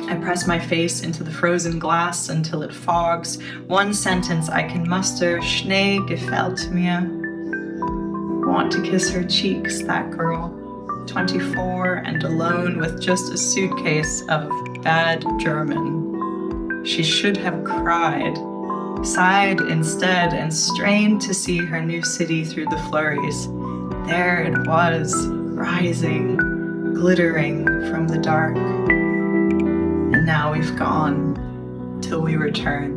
I press my face into the frozen glass until it fogs. One sentence I can muster, Schnee gefällt mir. Want to kiss her cheeks, that girl. 24 and alone with just a suitcase of bad German. She should have cried. Sighed instead and strained to see her new city through the flurries. There it was, rising, glittering from the dark. And now we've gone till we return.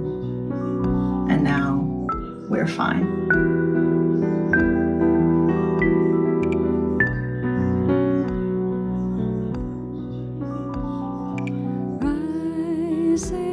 And now we're fine. Rising,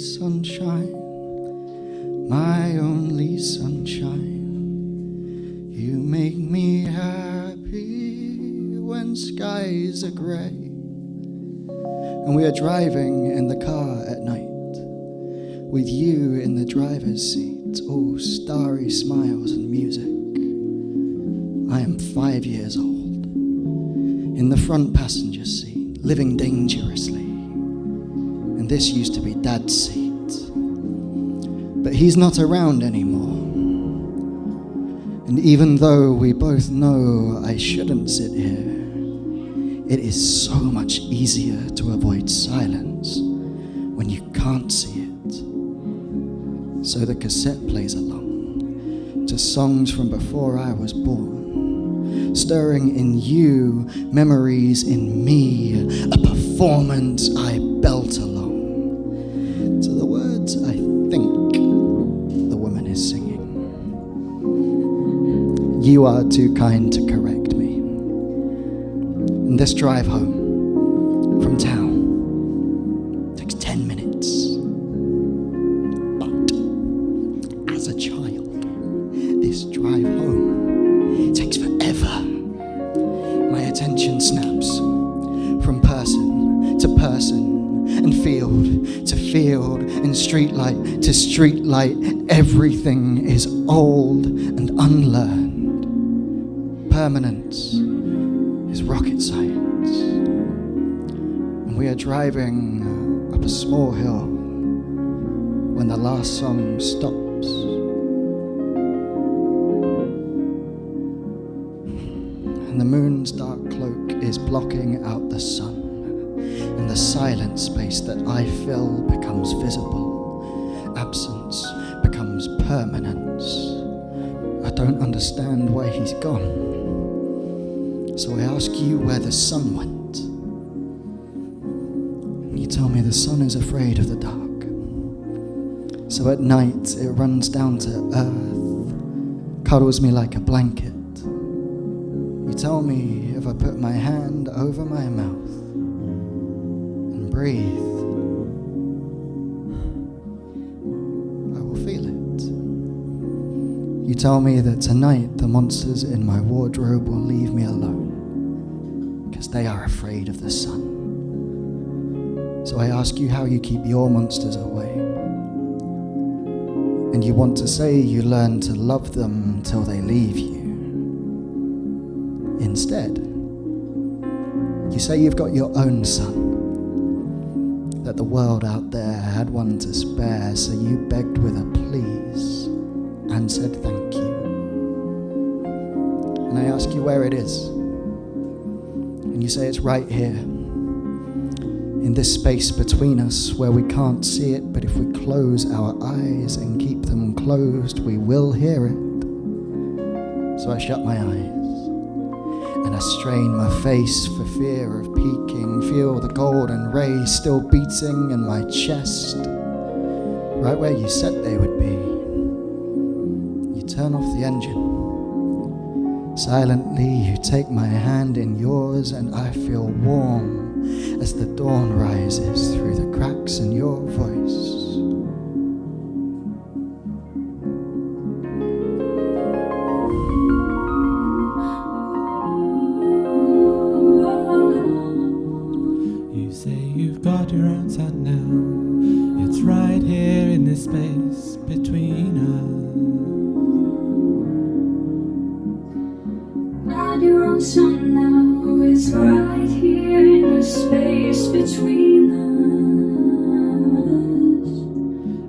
sunshine, my only sunshine. You make me happy when skies are grey. And we are driving in the car at night, with you in the driver's seat, all starry smiles and music. I am 5 years old, in the front passenger seat, living dangerously. And this used to be Dad's seat. But he's not around anymore. And even though we both know I shouldn't sit here, it is so much easier to avoid silence when you can't see it. So the cassette plays along to songs from before I was born, stirring in you memories in me, a performance I belt along to the words I think the woman is singing. You are too kind to correct me. And this drive home from town takes 10 minutes. But as a child, this drive home takes forever. My attention snaps from person to person and field to field and streetlight to streetlight. Everything is old and unlearned. Permanence is rocket science. And we are driving up a small hill when the last song stops. And the moon's dark cloak is blocking out the sun, and the silent space that I fill becomes visible. Absence becomes permanence. I don't understand why he's gone. So I ask you where the sun went. And you tell me the sun is afraid of the dark. So at night it runs down to earth, cuddles me like a blanket. You tell me if I put my hand over my mouth and breathe, I will feel it. You tell me that tonight the monsters in my wardrobe will leave me alone, because they are afraid of the sun. So I ask you how you keep your monsters away. And you want to say you learn to love them till they leave you. Instead, you say you've got your own son, that the world out there had one to spare, so you begged with a please and said thank you. And I ask you where it is. And you say it's right here, in this space between us where we can't see it, but if we close our eyes and keep them closed, we will hear it. So I shut my eyes and I strain my face for fear of peeking, feel the golden rays still beating in my chest, right where you said they would be. You turn off the engine. Silently, you take my hand in yours, and I feel warm as the dawn rises through the cracks in your voice. You say you've got your own son now. It's right here in this space between us. Your own son now is right here in the space between us.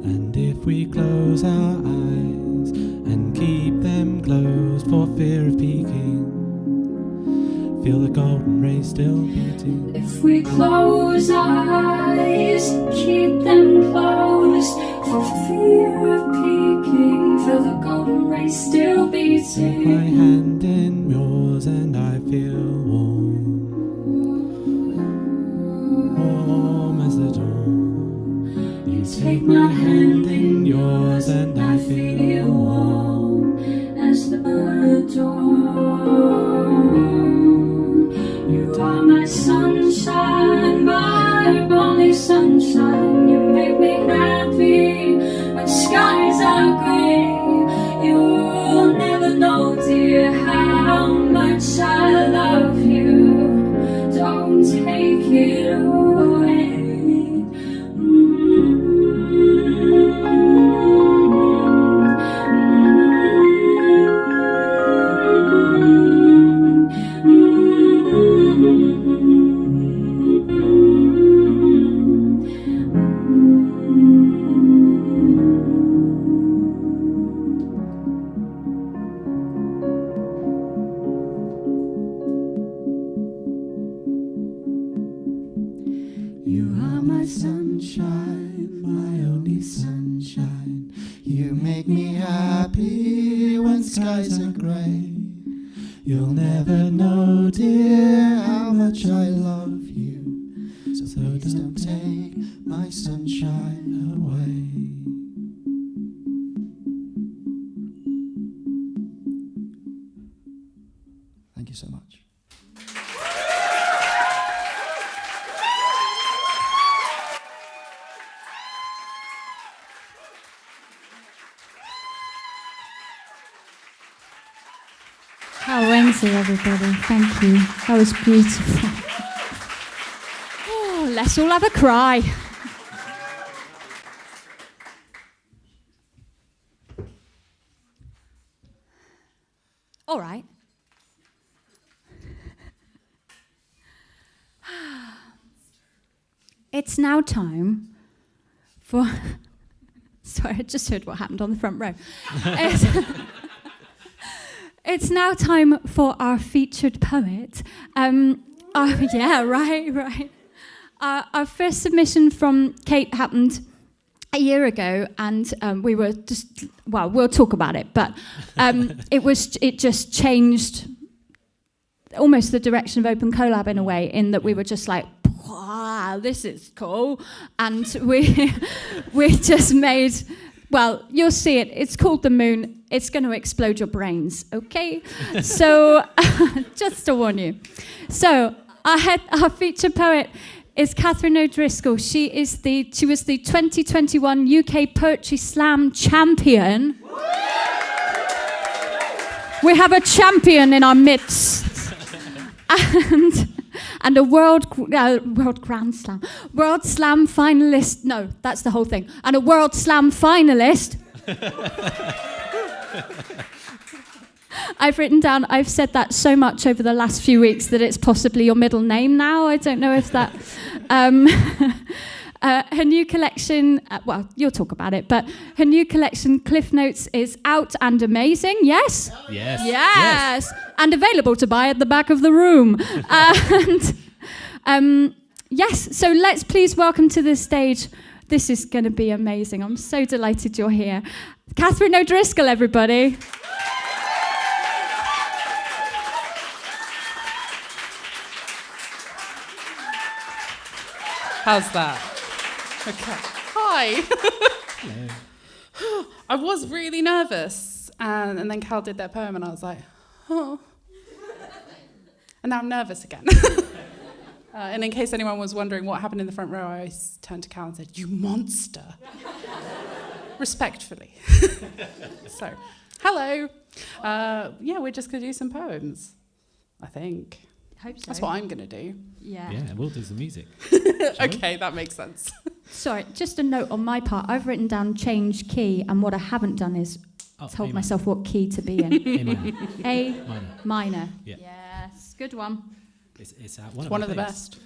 And if we close our eyes and keep them closed for fear of peeking, feel the golden rays still beating. If we close our eyes, keep them closed for fear of peeking, feel the golden rays still beating. Take my hand in yours and I feel warm, warm as the dawn. You take my hand in yours and I feel warm as the dawn. You are my sunshine, my only sunshine. You make me happy I love you. Don't take it away. You are my sunshine, my only sunshine. You make me happy when skies are grey. You'll never know, dear, how much I love you. So please don't take my sunshine away. Thank you so much. Oh, Wensley, everybody. Thank you. That was beautiful. Oh, let's all have a cry. All right. It's now time for... Sorry, I just heard what happened on the front row. It's now time for our featured poet. Yeah, right. Our first submission from Kate happened a year ago, and we were just, well, we'll talk about it, but it just changed almost the direction of opencollab in a way, in that we were just like, wow, this is cool, and we just made... Well, you'll see it. It's called The Moon. It's going to explode your brains, okay? So, just to warn you. So, our featured poet is Kathryn O'Driscoll. She was the 2021 UK Poetry Slam champion. We have a champion in our midst. And a World Slam finalist. No, that's the whole thing. And a World Slam finalist. I've said that so much over the last few weeks that it's possibly your middle name now. I don't know if that... her new collection, well, you'll talk about it, but her new collection, Cliff Notes, is out and amazing, yes? Yes. And available to buy at the back of the room. Yes, so let's please welcome to the stage, this is going to be amazing, I'm so delighted you're here, Kathryn O'Driscoll, everybody. How's that? Okay. Hi. I was really nervous, and then Cal did their poem, and I was like, oh. And now I'm nervous again. And in case anyone was wondering what happened in the front row, I turned to Cal and said, "You monster." Respectfully. So, hello. Yeah, we're just going to do some poems, I think. Hope so. That's what I'm going to do. Yeah, we'll do some music. Okay, that makes sense. Sorry, just a note on my part. I've written down change key, and what I haven't done is told myself what key to be in. A minor. Yeah. Yes, good one. It's one of the best.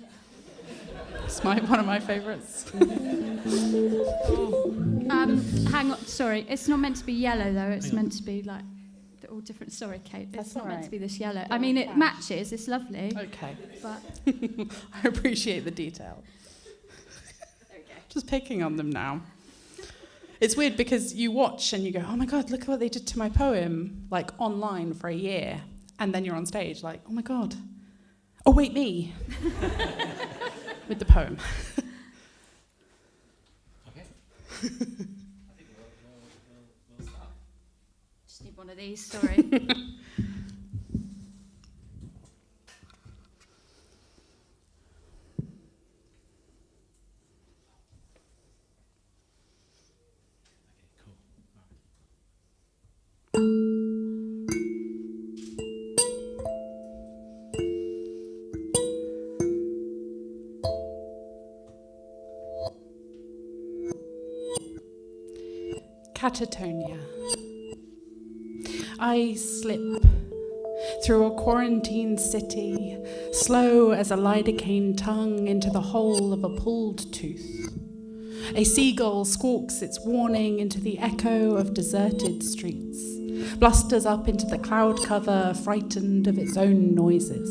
It's one of my favourites. Hang on, sorry. It's not meant to be yellow, though. It's meant to be like... all different. Sorry, Kate. That's it's not meant to be this yellow. Don't I mean, it matches. It's lovely. Okay. But I appreciate the detail. Okay. Just picking on them now. It's weird because you watch and you go, "Oh my God, look at what they did to my poem!" Like online for a year, and then you're on stage, like, "Oh my God, oh wait, me," with the poem. Okay. just need one of these. Sorry. Catatonia. I slip through a quarantined city, slow as a lidocaine tongue into the hole of a pulled tooth. A seagull squawks its warning into the echo of deserted streets, blusters up into the cloud cover, frightened of its own noises.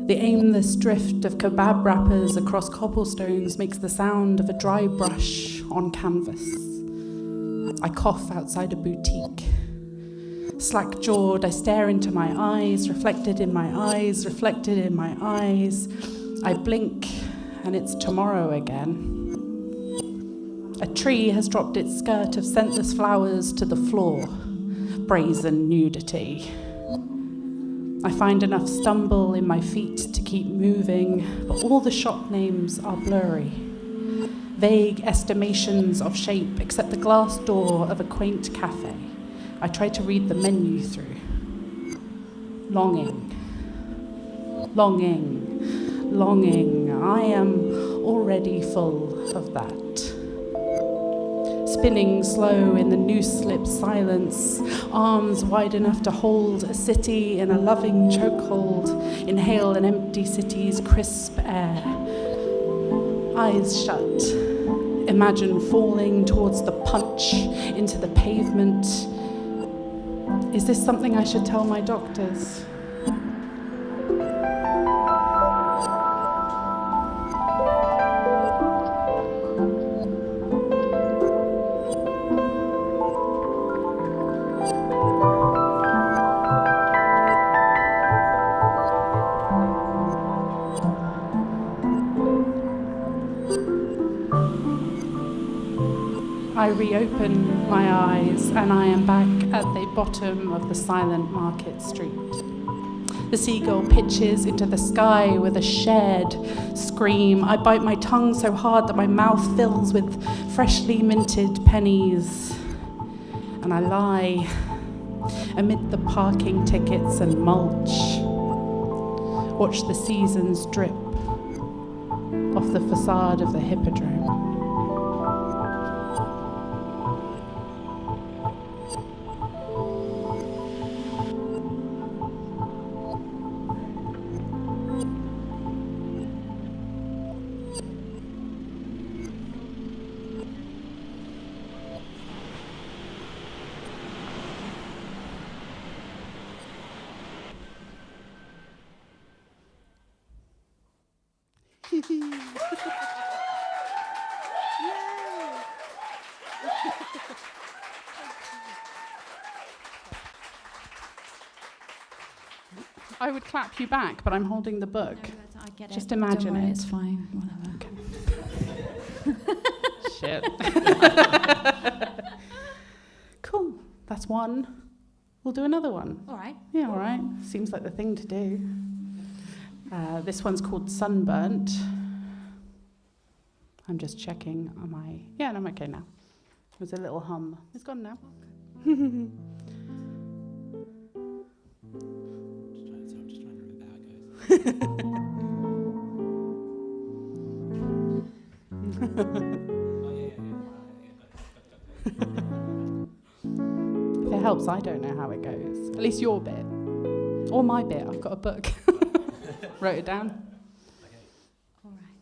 The aimless drift of kebab wrappers across cobblestones makes the sound of a dry brush on canvas. I cough outside a boutique. Slack-jawed, I stare into my eyes, reflected in my eyes, reflected in my eyes. I blink, and it's tomorrow again. A tree has dropped its skirt of scentless flowers to the floor. Brazen nudity. I find enough stumble in my feet to keep moving, but all the shop names are blurry. Vague estimations of shape, except the glass door of a quaint cafe. I try to read the menu through. Longing. Longing. Longing. I am already full of that. Spinning slow in the noose-slip silence, arms wide enough to hold a city in a loving chokehold, inhale an empty city's crisp air. Eyes shut. Imagine falling towards the punch, into the pavement. Is this something I should tell my doctors? I reopen my eyes and I am back at the bottom of the silent market street. The seagull pitches into the sky with a shared scream. I bite my tongue so hard that my mouth fills with freshly minted pennies. And I lie amid the parking tickets and mulch. Watch the seasons drip off the facade of the hippodrome. I would clap you back, but I'm holding the book. No, I get it. Just imagine Don't worry, it. It's fine. Whatever. Shit. Cool. That's one. We'll do another one. All right. Yeah, all right. Seems like the thing to do. This one's called Sunburnt. I'm just checking. Am I? Yeah, no, I'm okay now. There's a little hum. It's gone now. I'm just trying to remember how it If it helps, I don't know how it goes. At least your bit. Or my bit. I've got a book. Wrote it down. All right.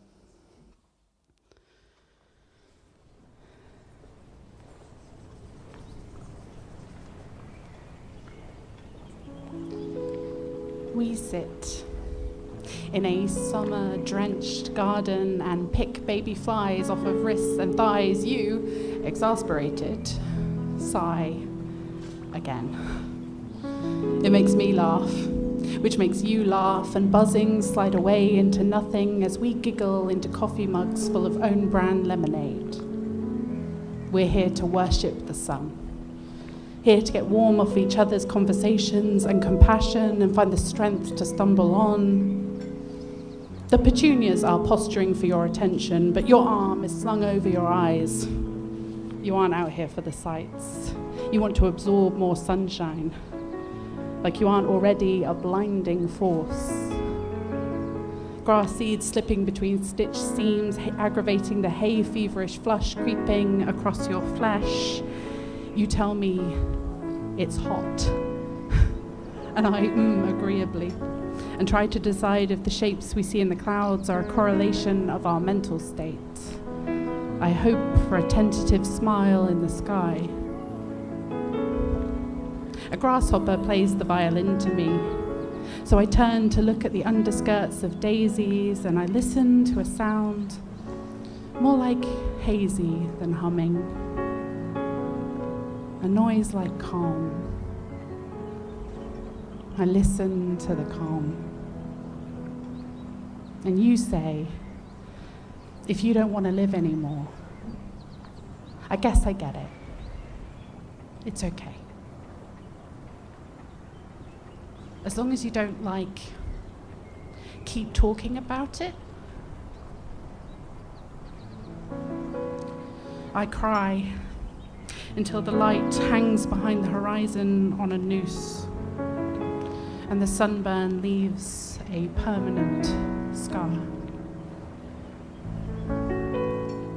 We sit in a summer-drenched garden and pick baby flies off of wrists and thighs. You, exasperated, sigh again. It makes me laugh, which makes you laugh, and buzzing slide away into nothing as we giggle into coffee mugs full of own-brand lemonade. We're here to worship the sun. Here to get warm off each other's conversations and compassion and find the strength to stumble on. The petunias are posturing for your attention, but your arm is slung over your eyes. You aren't out here for the sights. You want to absorb more sunshine, like you aren't already a blinding force. Grass seeds slipping between stitched seams, aggravating the hay feverish flush creeping across your flesh. You tell me it's hot. And I agreeably, and try to decide if the shapes we see in the clouds are a correlation of our mental state. I hope for a tentative smile in the sky. A grasshopper plays the violin to me, so I turn to look at the underskirts of daisies, and I listen to a sound more like hazy than humming, a noise like calm. I listen to the calm. And you say, if you don't want to live anymore, I guess I get it. It's okay. As long as you don't, keep talking about it. I cry until the light hangs behind the horizon on a noose, and the sunburn leaves a permanent scar.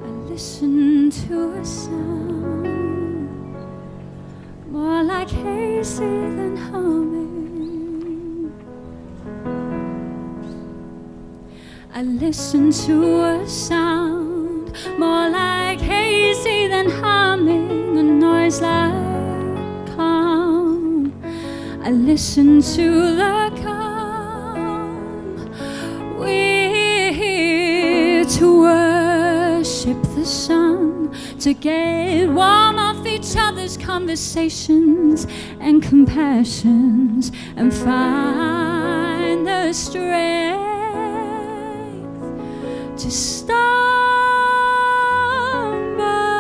I listen to a sound more like hazy than humming. I listen to a sound more like hazy than humming, a noise like calm. I listen to the calm. We're here to worship the sun, to get warm off each other's conversations and compassions, and find the strength to stumble on.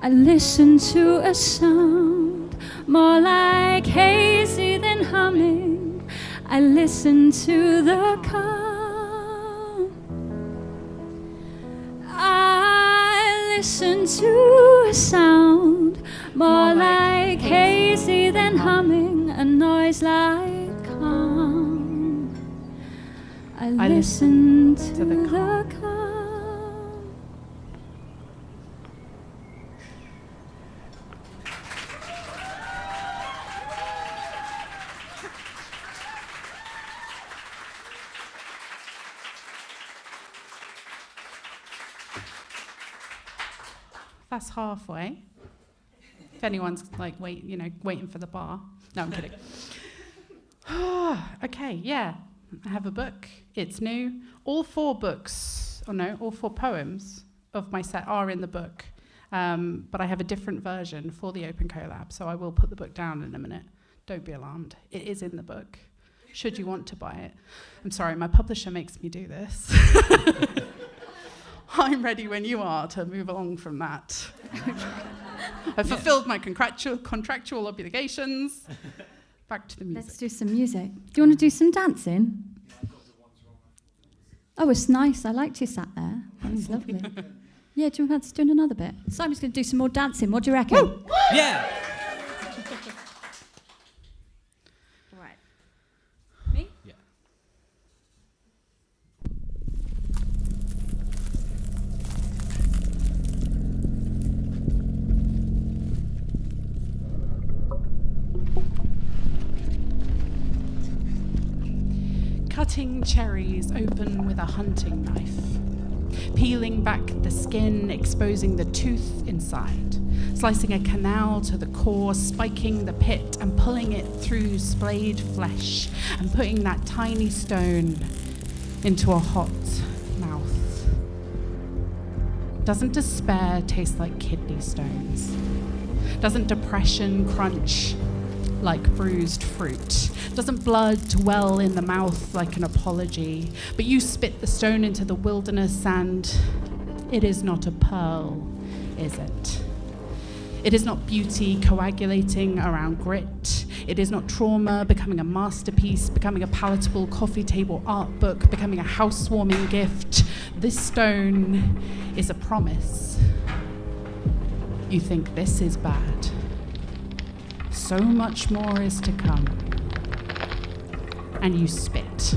I listen to a sound more like hazy than humming. I listen to the calm. I listen to a sound more like hazy than humming, a noise like calm. I listen to the calm. That's halfway. If anyone's waiting for the bar. No, I'm kidding. Okay, yeah. I have a book. It's new. All four poems of my set are in the book. But I have a different version for the Open Collab, so I will put the book down in a minute. Don't be alarmed. It is in the book, should you want to buy it. I'm sorry, my publisher makes me do this. I'm ready when you are to move along from that. I've fulfilled my contractual obligations. Back to the music. Let's do some music. Do you want to do some dancing? Oh, it's nice. I liked you sat there. That's lovely. Yeah, do you want to do another bit? Simon's going to do some more dancing. What do you reckon? Woo! Yeah. All right. Me? Yeah. Cutting cherries open with a hunting knife, peeling back the skin, exposing the tooth inside, slicing a canal to the core, spiking the pit and pulling it through splayed flesh, and putting that tiny stone into a hot mouth. Doesn't despair taste like kidney stones? Doesn't depression crunch like bruised fruit? Doesn't blood well in the mouth like an apology? But you spit the stone into the wilderness, and it is not a pearl, is it? It is not beauty coagulating around grit. It is not trauma becoming a masterpiece, becoming a palatable coffee table art book, becoming a housewarming gift. This stone is a promise. You think this is bad. So much more is to come. And you spit.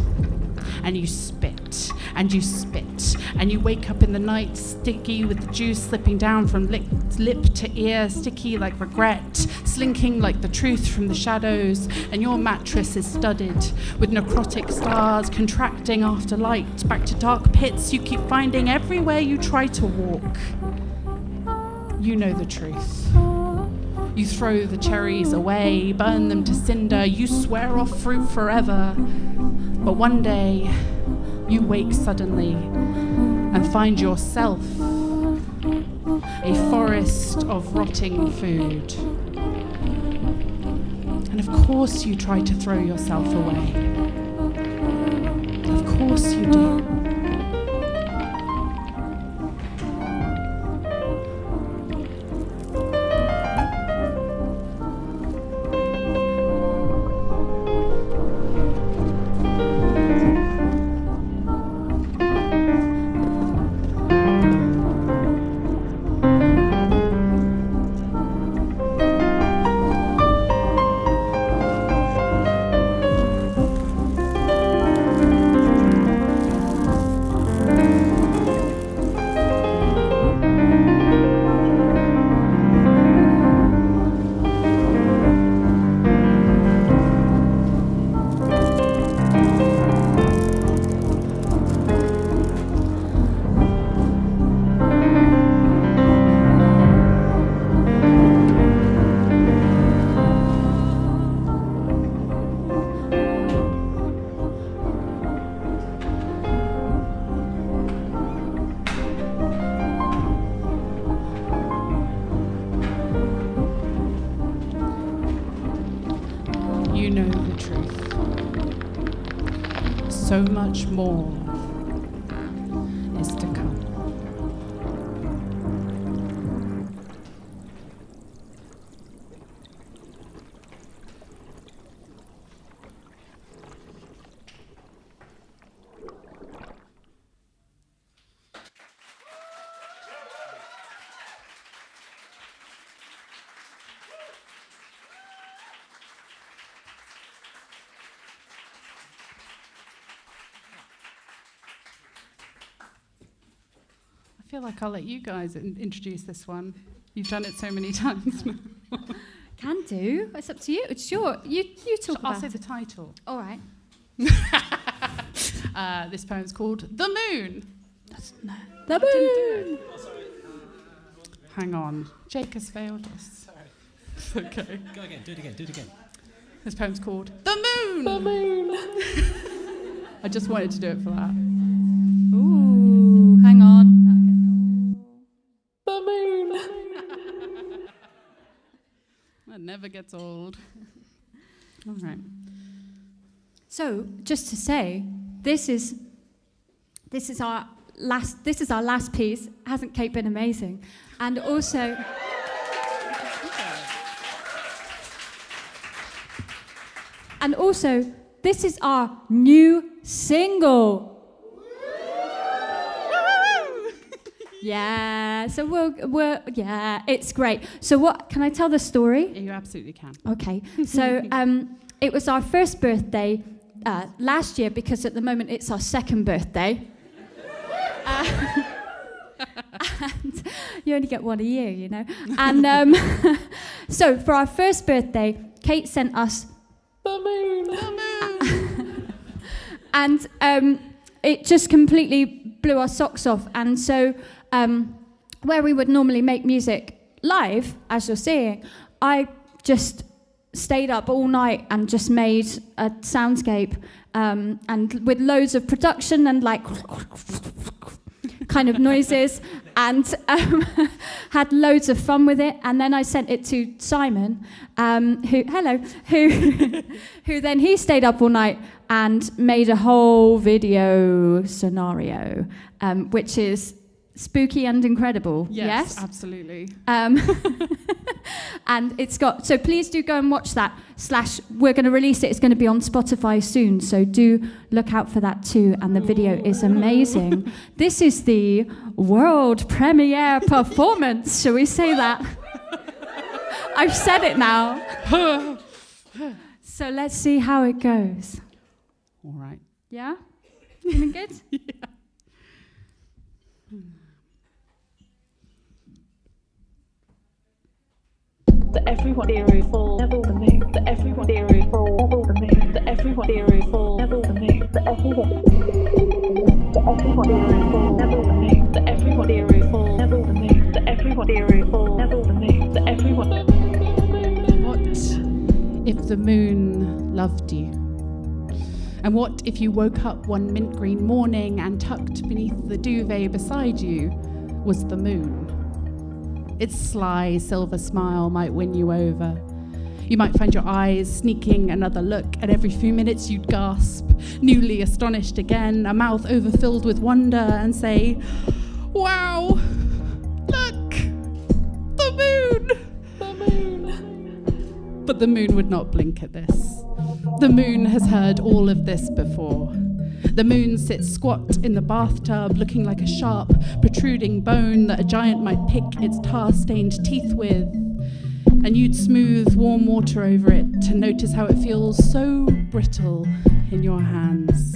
and you spit and you spit and you wake up in the night sticky with the juice slipping down from lip to ear, sticky like regret, slinking like the truth from the shadows, and your mattress is studded with necrotic stars contracting after light back to dark pits you keep finding everywhere you try to walk. You know the truth. You throw the cherries away, burn them to cinder, you swear off fruit forever. But one day, you wake suddenly and find yourself a forest of rotting food. And of course you try to throw yourself away. Of course you do. So much more is to come. I feel like I'll let you guys introduce this one. You've done it so many times. Can do. It's up to you. It's your. You talk about. I'll say the title. All right. This poem's called The Moon. The Moon. Hang on. Jake has failed us. Sorry. Okay. Go again. Do it again. Do it again. This poem's called The Moon. The Moon. I just wanted to do it for that. Ooh. Hang on. The Moon. That never gets old. All right. So, just to say, this is our last piece. Hasn't Kate been amazing? And also, this is our new single. Yeah, so we're it's great. So what, can I tell the story? Yeah, you absolutely can. Okay, so it was our first birthday last year, because at the moment it's our second birthday. And you only get one a year, you know. And so for our first birthday, Kate sent us the moon. And it just completely blew our socks off. And so where we would normally make music live, as you're seeing, I just stayed up all night and just made a soundscape, and with loads of production and like kind of noises, and had loads of fun with it. And then I sent it to Simon, who then he stayed up all night and made a whole video scenario, which is spooky and incredible. Yes? Absolutely. And it's got, so please do go and watch that, / we're going to release it. It's going to be on Spotify soon, so do look out for that too. And the video is amazing. This is the world premiere performance. Shall we say that? I've said it now. So let's see how it goes. All right. Yeah? Feeling good? The everyone theory full level the moon. The everyone theory full level the moon. The everyone theory full level the moon. The everyone theory full level the moon. The everyone theory full level the moon. The everyone theory full level the moon. The everyone. What if the moon loved you? And what if you woke up one mint green morning and tucked beneath the duvet beside you was the moon? Its sly silver smile might win you over. You might find your eyes sneaking another look, and every few minutes you'd gasp, newly astonished again, a mouth overfilled with wonder, and say, "Wow, look, the moon!" The moon. But the moon would not blink at this. The moon has heard all of this before. The moon sits squat in the bathtub, looking like a sharp, protruding bone that a giant might pick its tar-stained teeth with. And you'd smooth warm water over it to notice how it feels so brittle in your hands.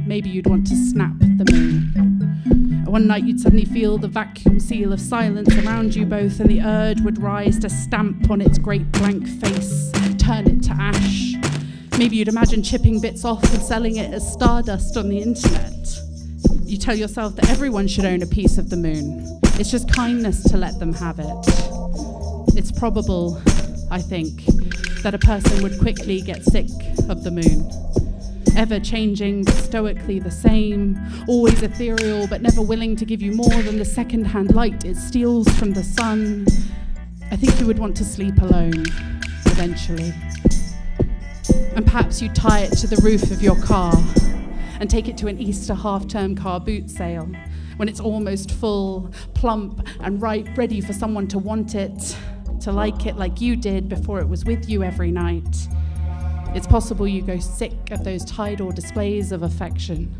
Maybe you'd want to snap the moon. One night you'd suddenly feel the vacuum seal of silence around you both, and the urge would rise to stamp on its great blank face, turn it to ash. Maybe you'd imagine chipping bits off and selling it as stardust on the internet. You tell yourself that everyone should own a piece of the moon. It's just kindness to let them have it. It's probable, I think, that a person would quickly get sick of the moon. Ever changing, but stoically the same, always ethereal, but never willing to give you more than the second-hand light it steals from the sun. I think you would want to sleep alone, eventually. And perhaps you tie it to the roof of your car and take it to an Easter half-term car boot sale when it's almost full, plump and ripe, ready for someone to want it, to like it like you did before it was with you every night. It's possible you go sick of those tidal displays of affection.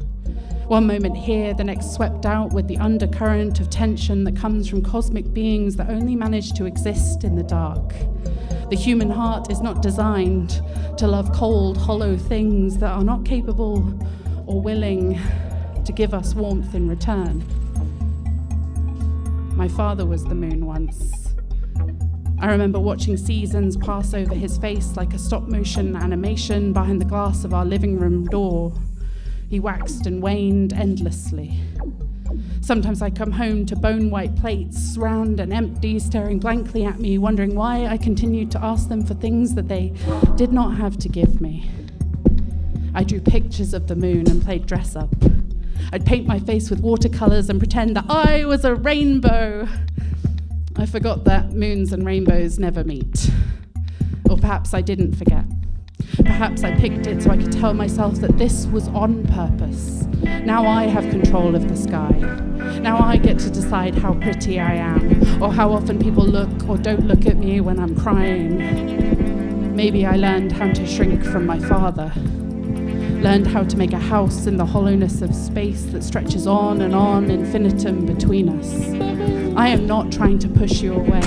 One moment here, the next swept out with the undercurrent of tension that comes from cosmic beings that only manage to exist in the dark. The human heart is not designed to love cold, hollow things that are not capable or willing to give us warmth in return. My father was the moon once. I remember watching seasons pass over his face like a stop-motion animation behind the glass of our living room door. He waxed and waned endlessly. Sometimes I come home to bone-white plates, round and empty, staring blankly at me, wondering why I continued to ask them for things that they did not have to give me. I drew pictures of the moon and played dress-up. I'd paint my face with watercolors and pretend that I was a rainbow. I forgot that moons and rainbows never meet. Or perhaps I didn't forget. Perhaps I picked it so I could tell myself that this was on purpose. Now I have control of the sky. Now I get to decide how pretty I am, or how often people look or don't look at me when I'm crying. Maybe I learned how to shrink from my father. Learned how to make a house in the hollowness of space that stretches on, infinitum between us. I am not trying to push you away.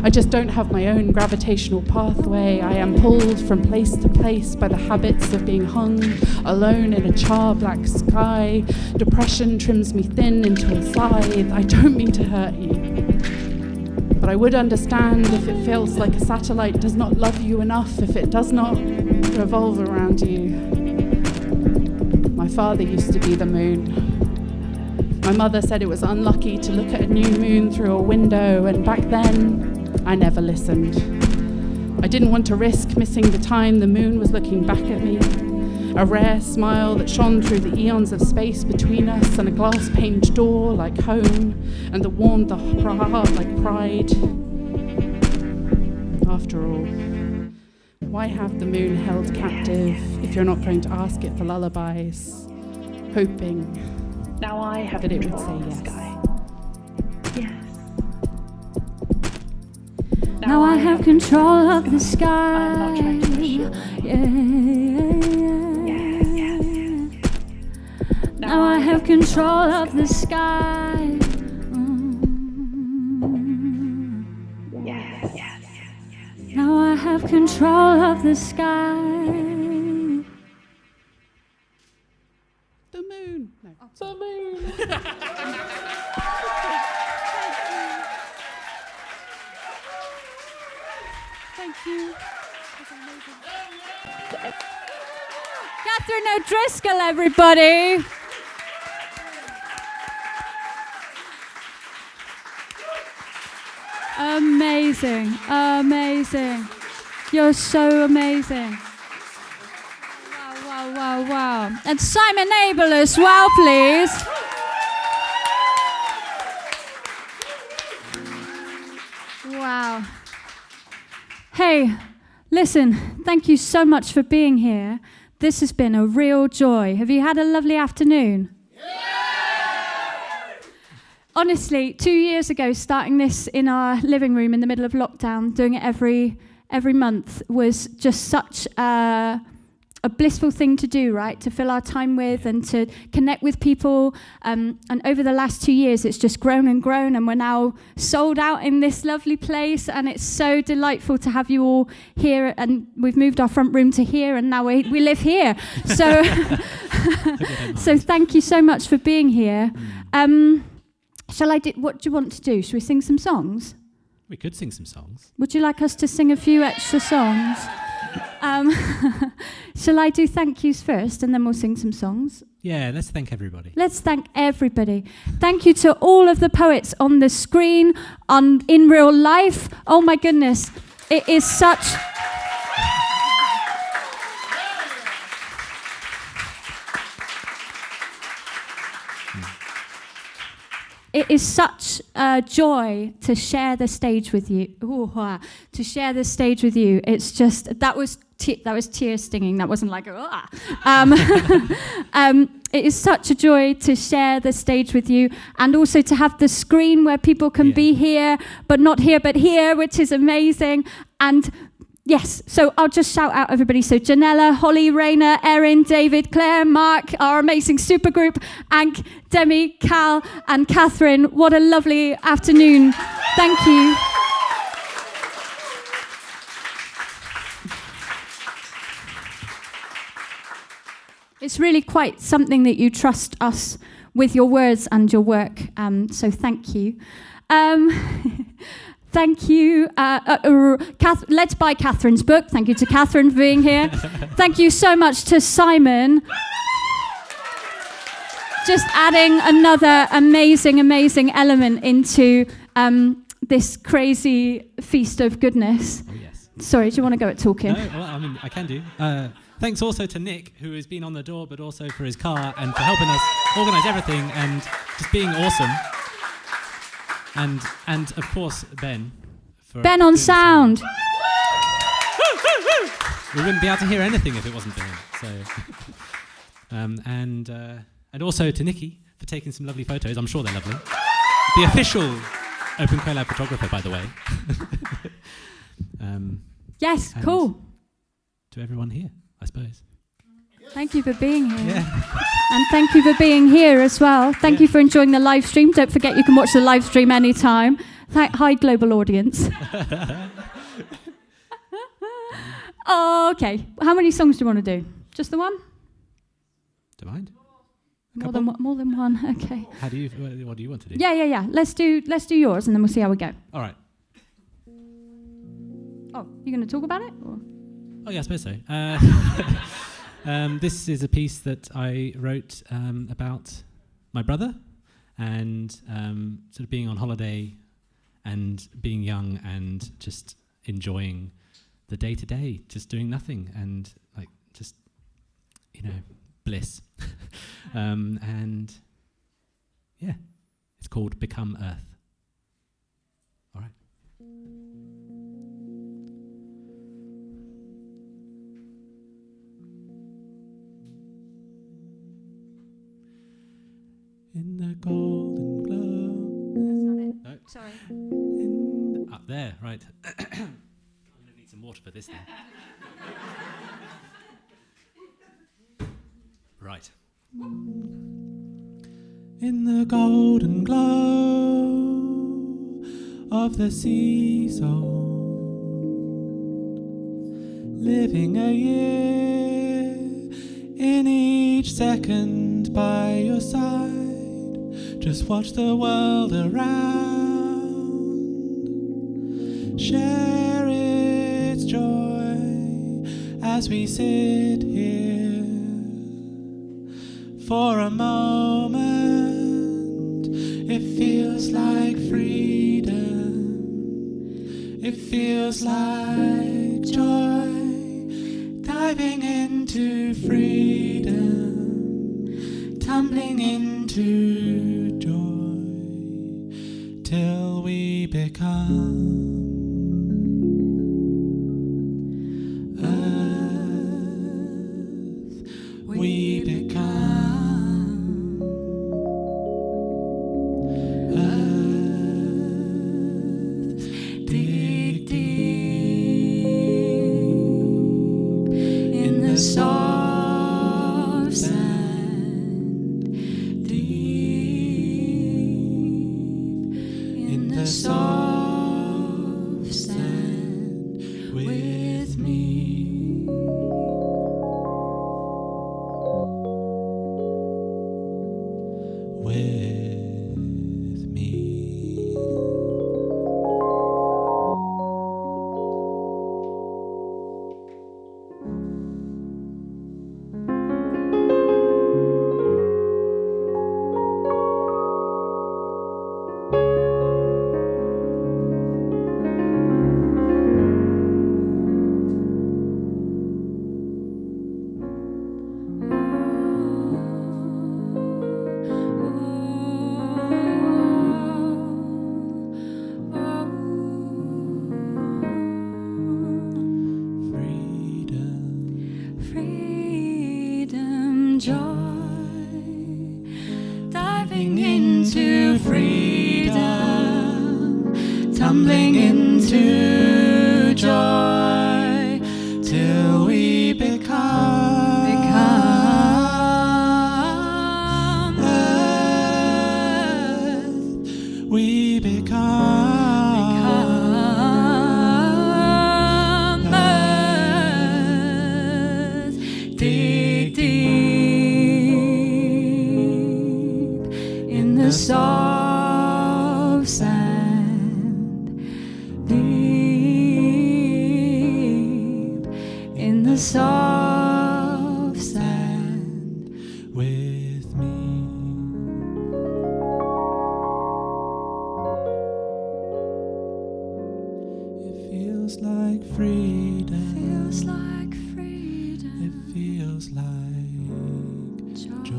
I just don't have my own gravitational pathway. I am pulled from place to place by the habits of being hung alone in a char-black sky. Depression trims me thin into a scythe. I don't mean to hurt you, but I would understand if it feels like a satellite does not love you enough, if it does not revolve around you. My father used to be the moon. My mother said it was unlucky to look at a new moon through a window, and back then, I never listened. I didn't want to risk missing the time the moon was looking back at me. A rare smile that shone through the eons of space between us, and a glass-paned door like home, and that warmed the heart like pride. After all, why have the moon held captive if you're not going to ask it for lullabies, hoping now I have that it would say yes? Now I have control of the sky. Now I have control of the sky. Now I have control of the sky. Thank you. Kathryn O'Driscoll, everybody. Amazing, amazing. You're so amazing. Wow, wow, wow, wow. And Simon Abel as well, please. Wow. Hey, listen, thank you so much for being here. This has been a real joy. Have you had a lovely afternoon? Honestly, 2 years ago, starting this in our living room in the middle of lockdown, doing it every month was just such a blissful thing to do, right? To fill our time with and to connect with people. And over the last 2 years, it's just grown and grown, and we're now sold out in this lovely place, and it's so delightful to have you all here. And we've moved our front room to here, and now we live here. So, so thank you so much for being here. What do you want to do? Should we sing some songs? We could sing some songs. Would you like us to sing a few extra songs? Shall I do thank yous first and then we'll sing some songs? Yeah, let's thank everybody. Let's thank everybody. Thank you to all of the poets on the screen, in real life. Oh my goodness, it is such... It is such a joy to share the stage with you. To share the stage with you. It's just that was tear stinging. That wasn't like it is such a joy to share the stage with you, and also to have the screen where people can be here, but not here, but here, which is amazing. And yes, so I'll just shout out everybody. So Jonella, Holly, Raina, Eryn, David, Claire, Mark, our amazing supergroup, Ankh, Demi, Cal, and Kathryn. What a lovely afternoon. Thank you. It's really quite something that you trust us with your words and your work. So thank you. Thank you. Let's buy Kathryn's book. Thank you to Kathryn for being here. Thank you so much to Simon. Just adding another amazing, amazing element into this crazy feast of goodness. Oh, yes. Sorry, do you want to go at talking? No, well, I mean, I can do. Thanks also to Nick, who has been on the door, but also for his car and for helping us organise everything and just being awesome. And of course, Ben. Ben on sound. We wouldn't be able to hear anything if it wasn't for him. So, and also to Nikki for taking some lovely photos. I'm sure they're lovely. The official opencollab photographer, by the way. Yes, cool. To everyone here, I suppose. Thank you for being here. Yeah. And thank you for being here as well. Thank you for enjoying the live stream. Don't forget you can watch the live stream anytime. Hi, global audience. Oh, okay. How many songs do you want to do? Just the one? Don't mind. More than one. Okay. What do you want to do? Yeah. Let's do yours, and then we'll see how we go. All right. Oh, you're going to talk about it? Or? Oh yeah, I suppose so. This is a piece that I wrote about my brother and sort of being on holiday and being young and just enjoying the day-to-day, just doing nothing and like just, bliss. And yeah, it's called Become Earth. All right. In the golden glow. That's not it. No. Sorry. Up there, right. I'm going to need some water for this then. Right. In the golden glow of the sea zone, living a year in each second by your side. Just watch the world around, share its as we sit here for a moment. It feels like freedom. It feels like joy. Diving into freedom, tumbling into joy, till we become earth. We become earth. Dig deep in the soft sand, deep in the soft sand with me. With me. Freedom, joy, diving into freedom, tumbling into joy, till we become earth. We become earth. Dig deep in the soft sand, deep in the soft sand with me. It feels like freedom. Feels like freedom. It feels like joy.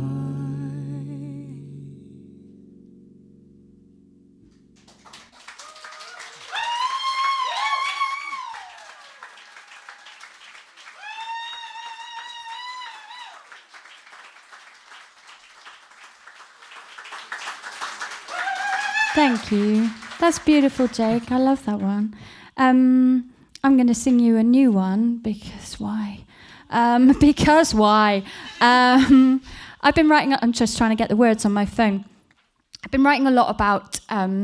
Thank you. That's beautiful, Jake. I love that one. I'm going to sing you a new one because why? Because why? I've been writing. I'm just trying to get the words on my phone. I've been writing a lot about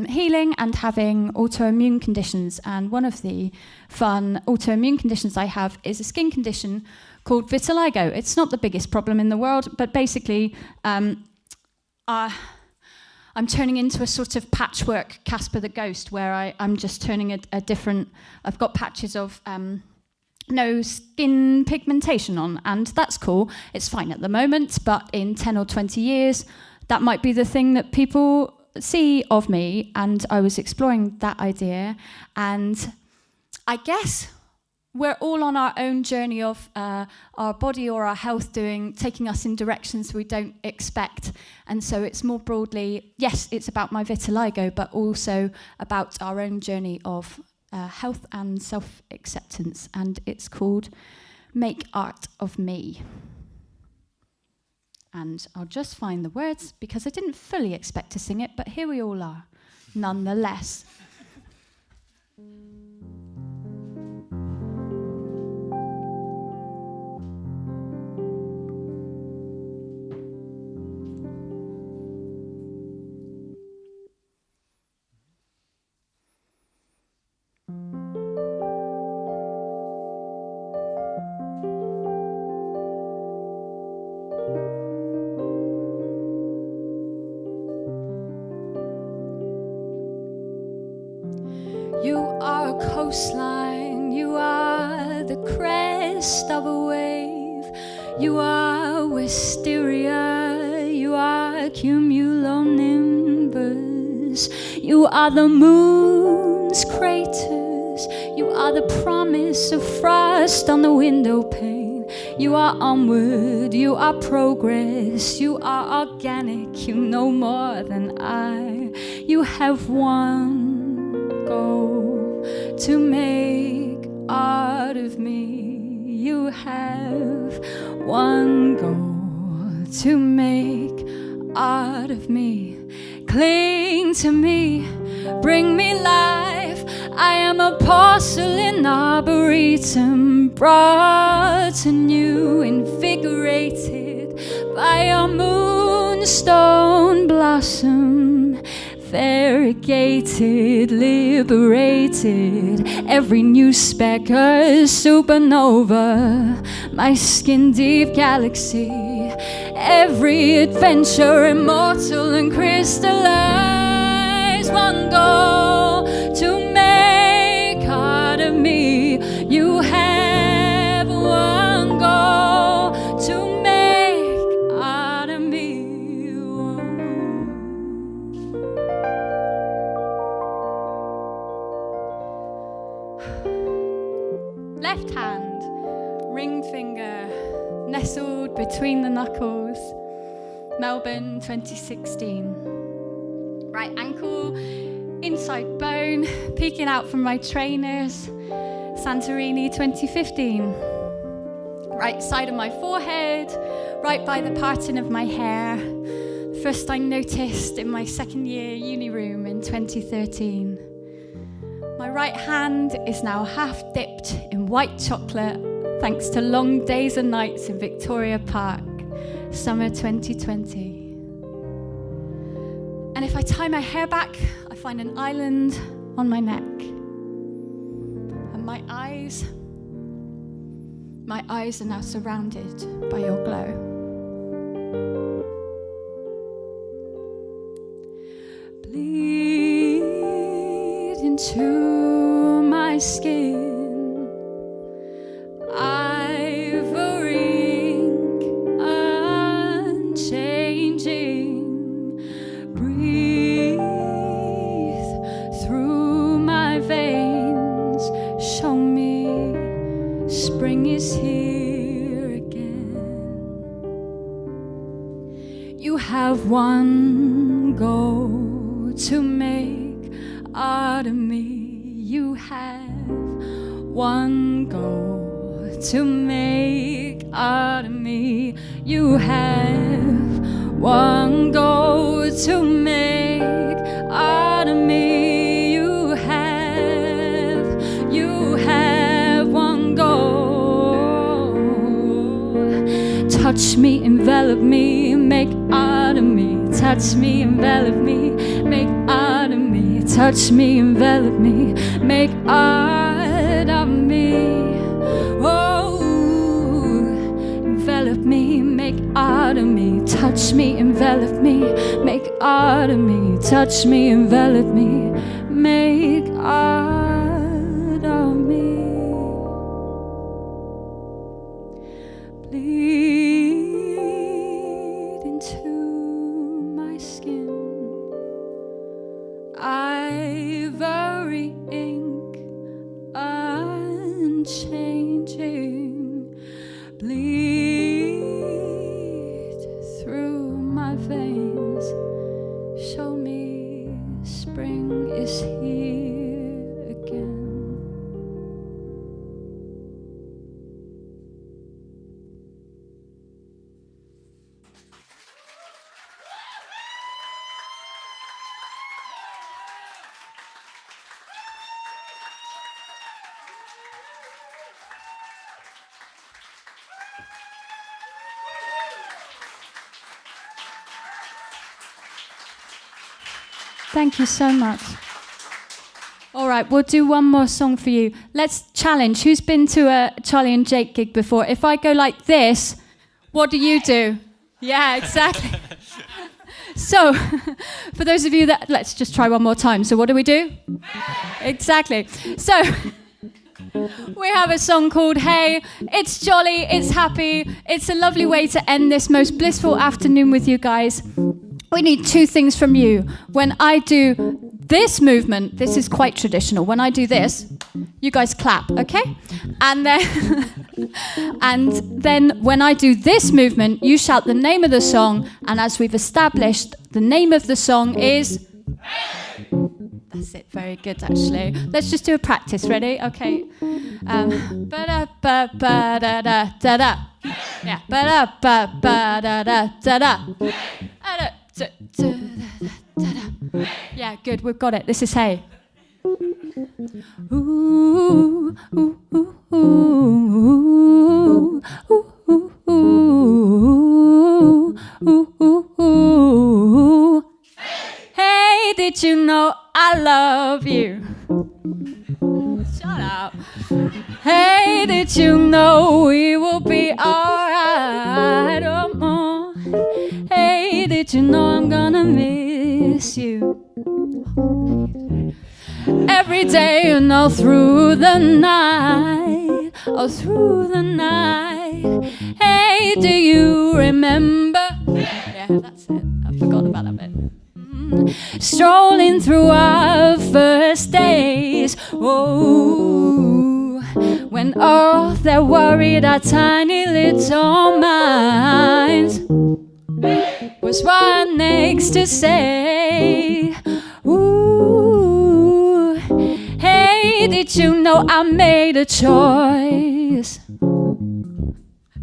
healing and having autoimmune conditions, and one of the fun autoimmune conditions I have is a skin condition called vitiligo. It's not the biggest problem in the world, but basically I'm turning into a sort of patchwork Casper the Ghost, where I'm just turning a different... I've got patches of no skin pigmentation on, and that's cool. It's fine at the moment, but in 10 or 20 years, that might be the thing that people see of me, and I was exploring that idea, and I guess we're all on our own journey of our body or our health taking us in directions we don't expect. And so it's more broadly, yes, it's about my vitiligo, but also about our own journey of health and self-acceptance. And it's called Make Art of Me. And I'll just find the words because I didn't fully expect to sing it, but here we all are, nonetheless. You are a coastline rain. You are the crest of a wave. You are wisteria. You are cumulonimbus. You are the moon's craters. You are the promise of frost on the window pane. You are onward, you are progress, you are organic, you know more than I. You have one goal, to make art of me. You have one goal, to make art of me. Cling to me, bring me life. I am a porcelain arboretum, brought anew, invigorated by your moonstone blossom. Variegated, liberated, every new speck a supernova, my skin deep galaxy, every adventure immortal and crystallized. One goal, to make art of me. You have one goal, to make art of me. Left hand, ring finger, nestled between the knuckles. Melbourne 2016. Right ankle, inside bone, peeking out from my trainers. Santorini 2015. Right side of my forehead, right by the parting of my hair. First I noticed in my second year uni room in 2013. My right hand is now half dipped in white chocolate thanks to long days and nights in Victoria Park, summer 2020. And if I tie my hair back, I find an island on my neck. And my eyes are now surrounded by your glow. Bleed into my skin. Ivory ink, unchanging. Breathe through my veins. Show me spring is here again. You have one goal, to make art of me. You have one goal, to make art of me. You have one goal, to make art of me. You have one goal. Touch me, envelop me, make art of me. Touch me, envelop me, make art of me. Touch me, envelop me, make art of me. Oh, envelop me, make art of me. Touch me, envelop me, make art of me. Touch me, envelop me, make art of me. Bleed into my skin. Ivory ink, unchanging. Bleed through my veins. Show me spring is here again. Thank you so much. All right, we'll do one more song for you. Let's challenge. Who's been to a Charlie and Jake gig before? If I go like this, what do you do? Yeah, exactly. So, for those of you that, let's just try one more time. So what do we do? Exactly. So, We have a song called Hey. It's jolly, it's happy, it's a lovely way to end this most blissful afternoon with you guys. We need two things from you. When I do this movement, this is quite traditional. When I do this, you guys clap, okay? And then when I do this movement, you shout the name of the song, and as we've established, the name of the song is... That's it, very good actually. Let's just do a practice, ready? Okay. Ba-da-ba-ba-da-da-da-da. Yeah. Ba-da-ba-ba-da-da-da-da. Yeah, good, we've got it. This is Hey. Ooh, ooh, ooh, ooh, ooh, ooh, ooh, ooh. Hey, did you know I love you? Shut up. Hey, did you know we will be alright? Oh, hey, did you know I'm gonna miss you? Every day and all through the night, all through the night. Hey, do you remember? Yeah, that's it. I forgot about that bit. Strolling through our first days, oh, when all that worried our tiny little minds was right next to say, ooh, hey, did you know I made a choice?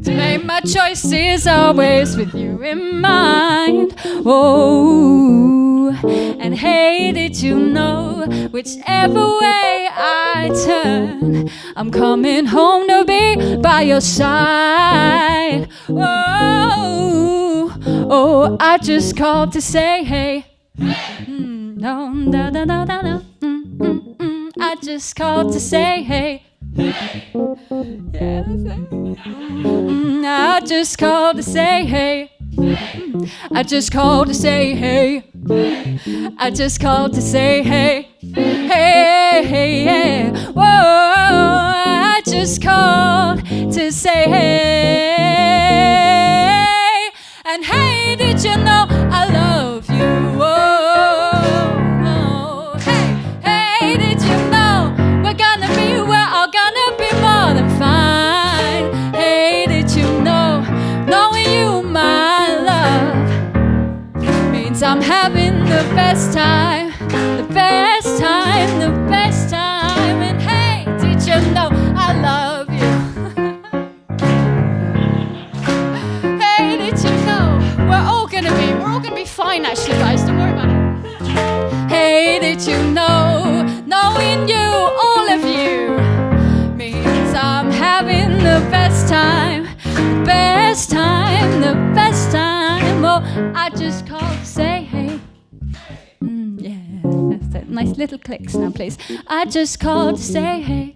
To make my choices always with you in mind. Oh, and hey, did you know whichever way I turn, I'm coming home to be by your side. Oh, oh, I just called to say hey. No, da da da da da. I just called to say hey. Yeah, I just called to say hey. I just called to say hey. I just called to say hey. Hey, hey, hey. Whoa, I just called to say hey. And hey, did you know I love you? Oh, hey, hey, did you know we're gonna be, we're all gonna be more than fine? Hey, did you know knowing you, my love, means I'm having the best time, the best time, the best time. And hey, did you know I love you? Hey, did you know we're all gonna be fine actually, guys, don't worry about it. Hey, did you know knowing you, all of you, means I'm having the best time, the best time, the best time. Oh, I just called to say hey. Yeah, that's it. Nice little clicks now, please. I just called to say hey.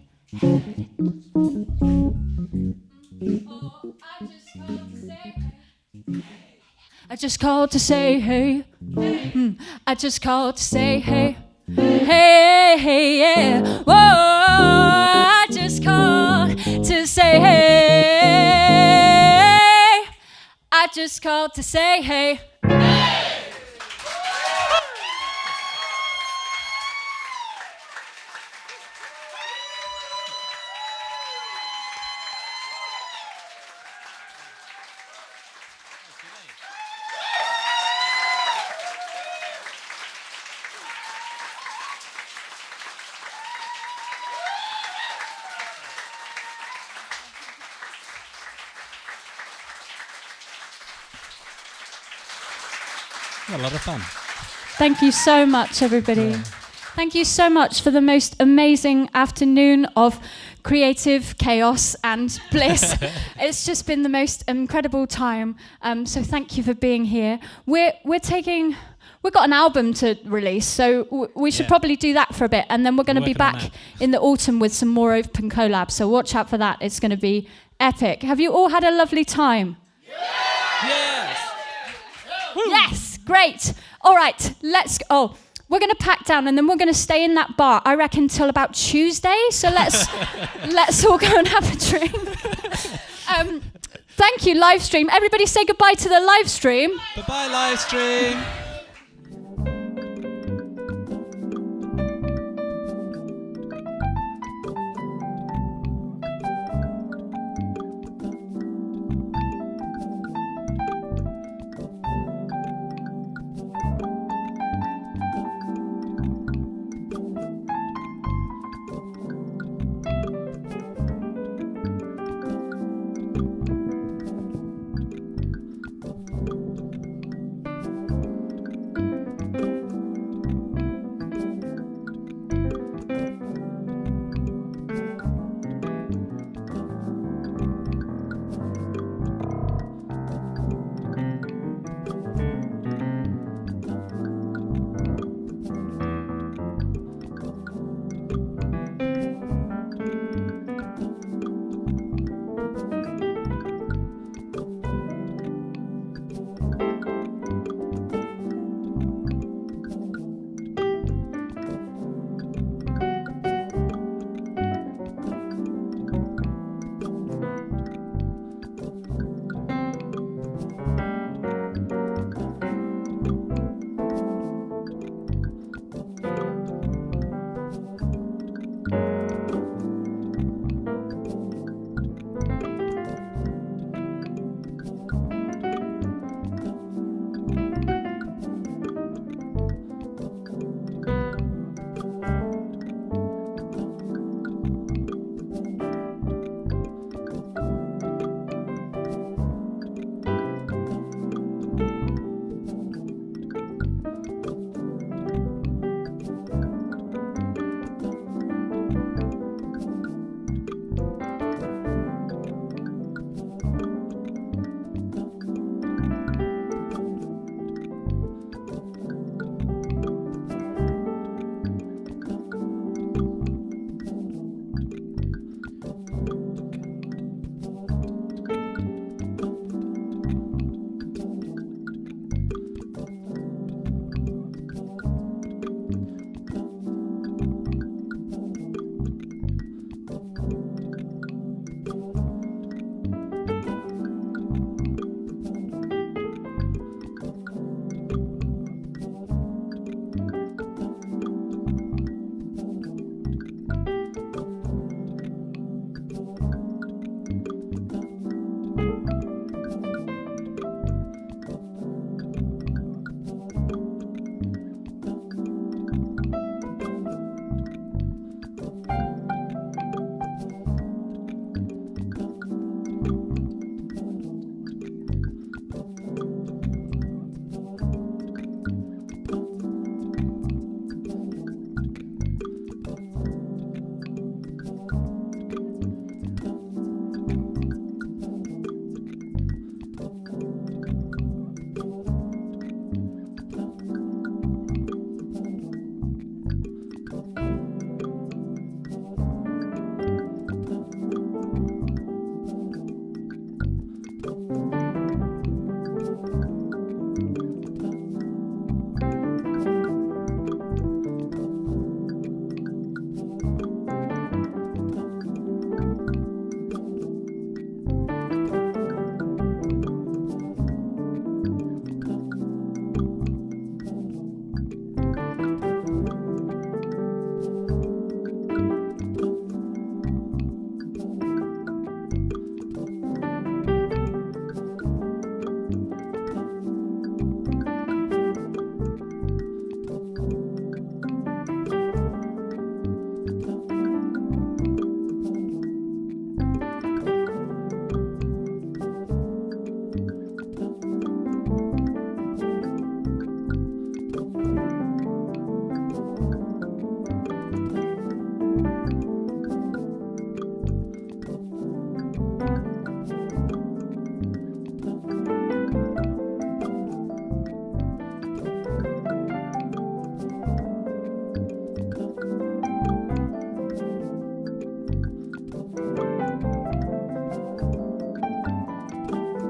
I just called to say hey. I just called to say hey. Hey, hey, yeah. Whoa, I just called to say hey. I just called to say hey. A lot of fun. Thank you so much, everybody. Yeah. Thank you so much for the most amazing afternoon of creative chaos and bliss. It's just been the most incredible time. So thank you for being here. We've got an album to release, so we should probably do that for a bit, and then we're going to be back in the autumn with some more open collabs. So watch out for that. It's going to be epic. Have you all had a lovely time? Yes. Yes. Great. All right. Let's go. Oh, we're going to pack down and then we're going to stay in that bar, I reckon, till about Tuesday. So let's all go and have a drink. Thank you, live stream. Everybody say goodbye to the live stream. Bye-bye, live stream.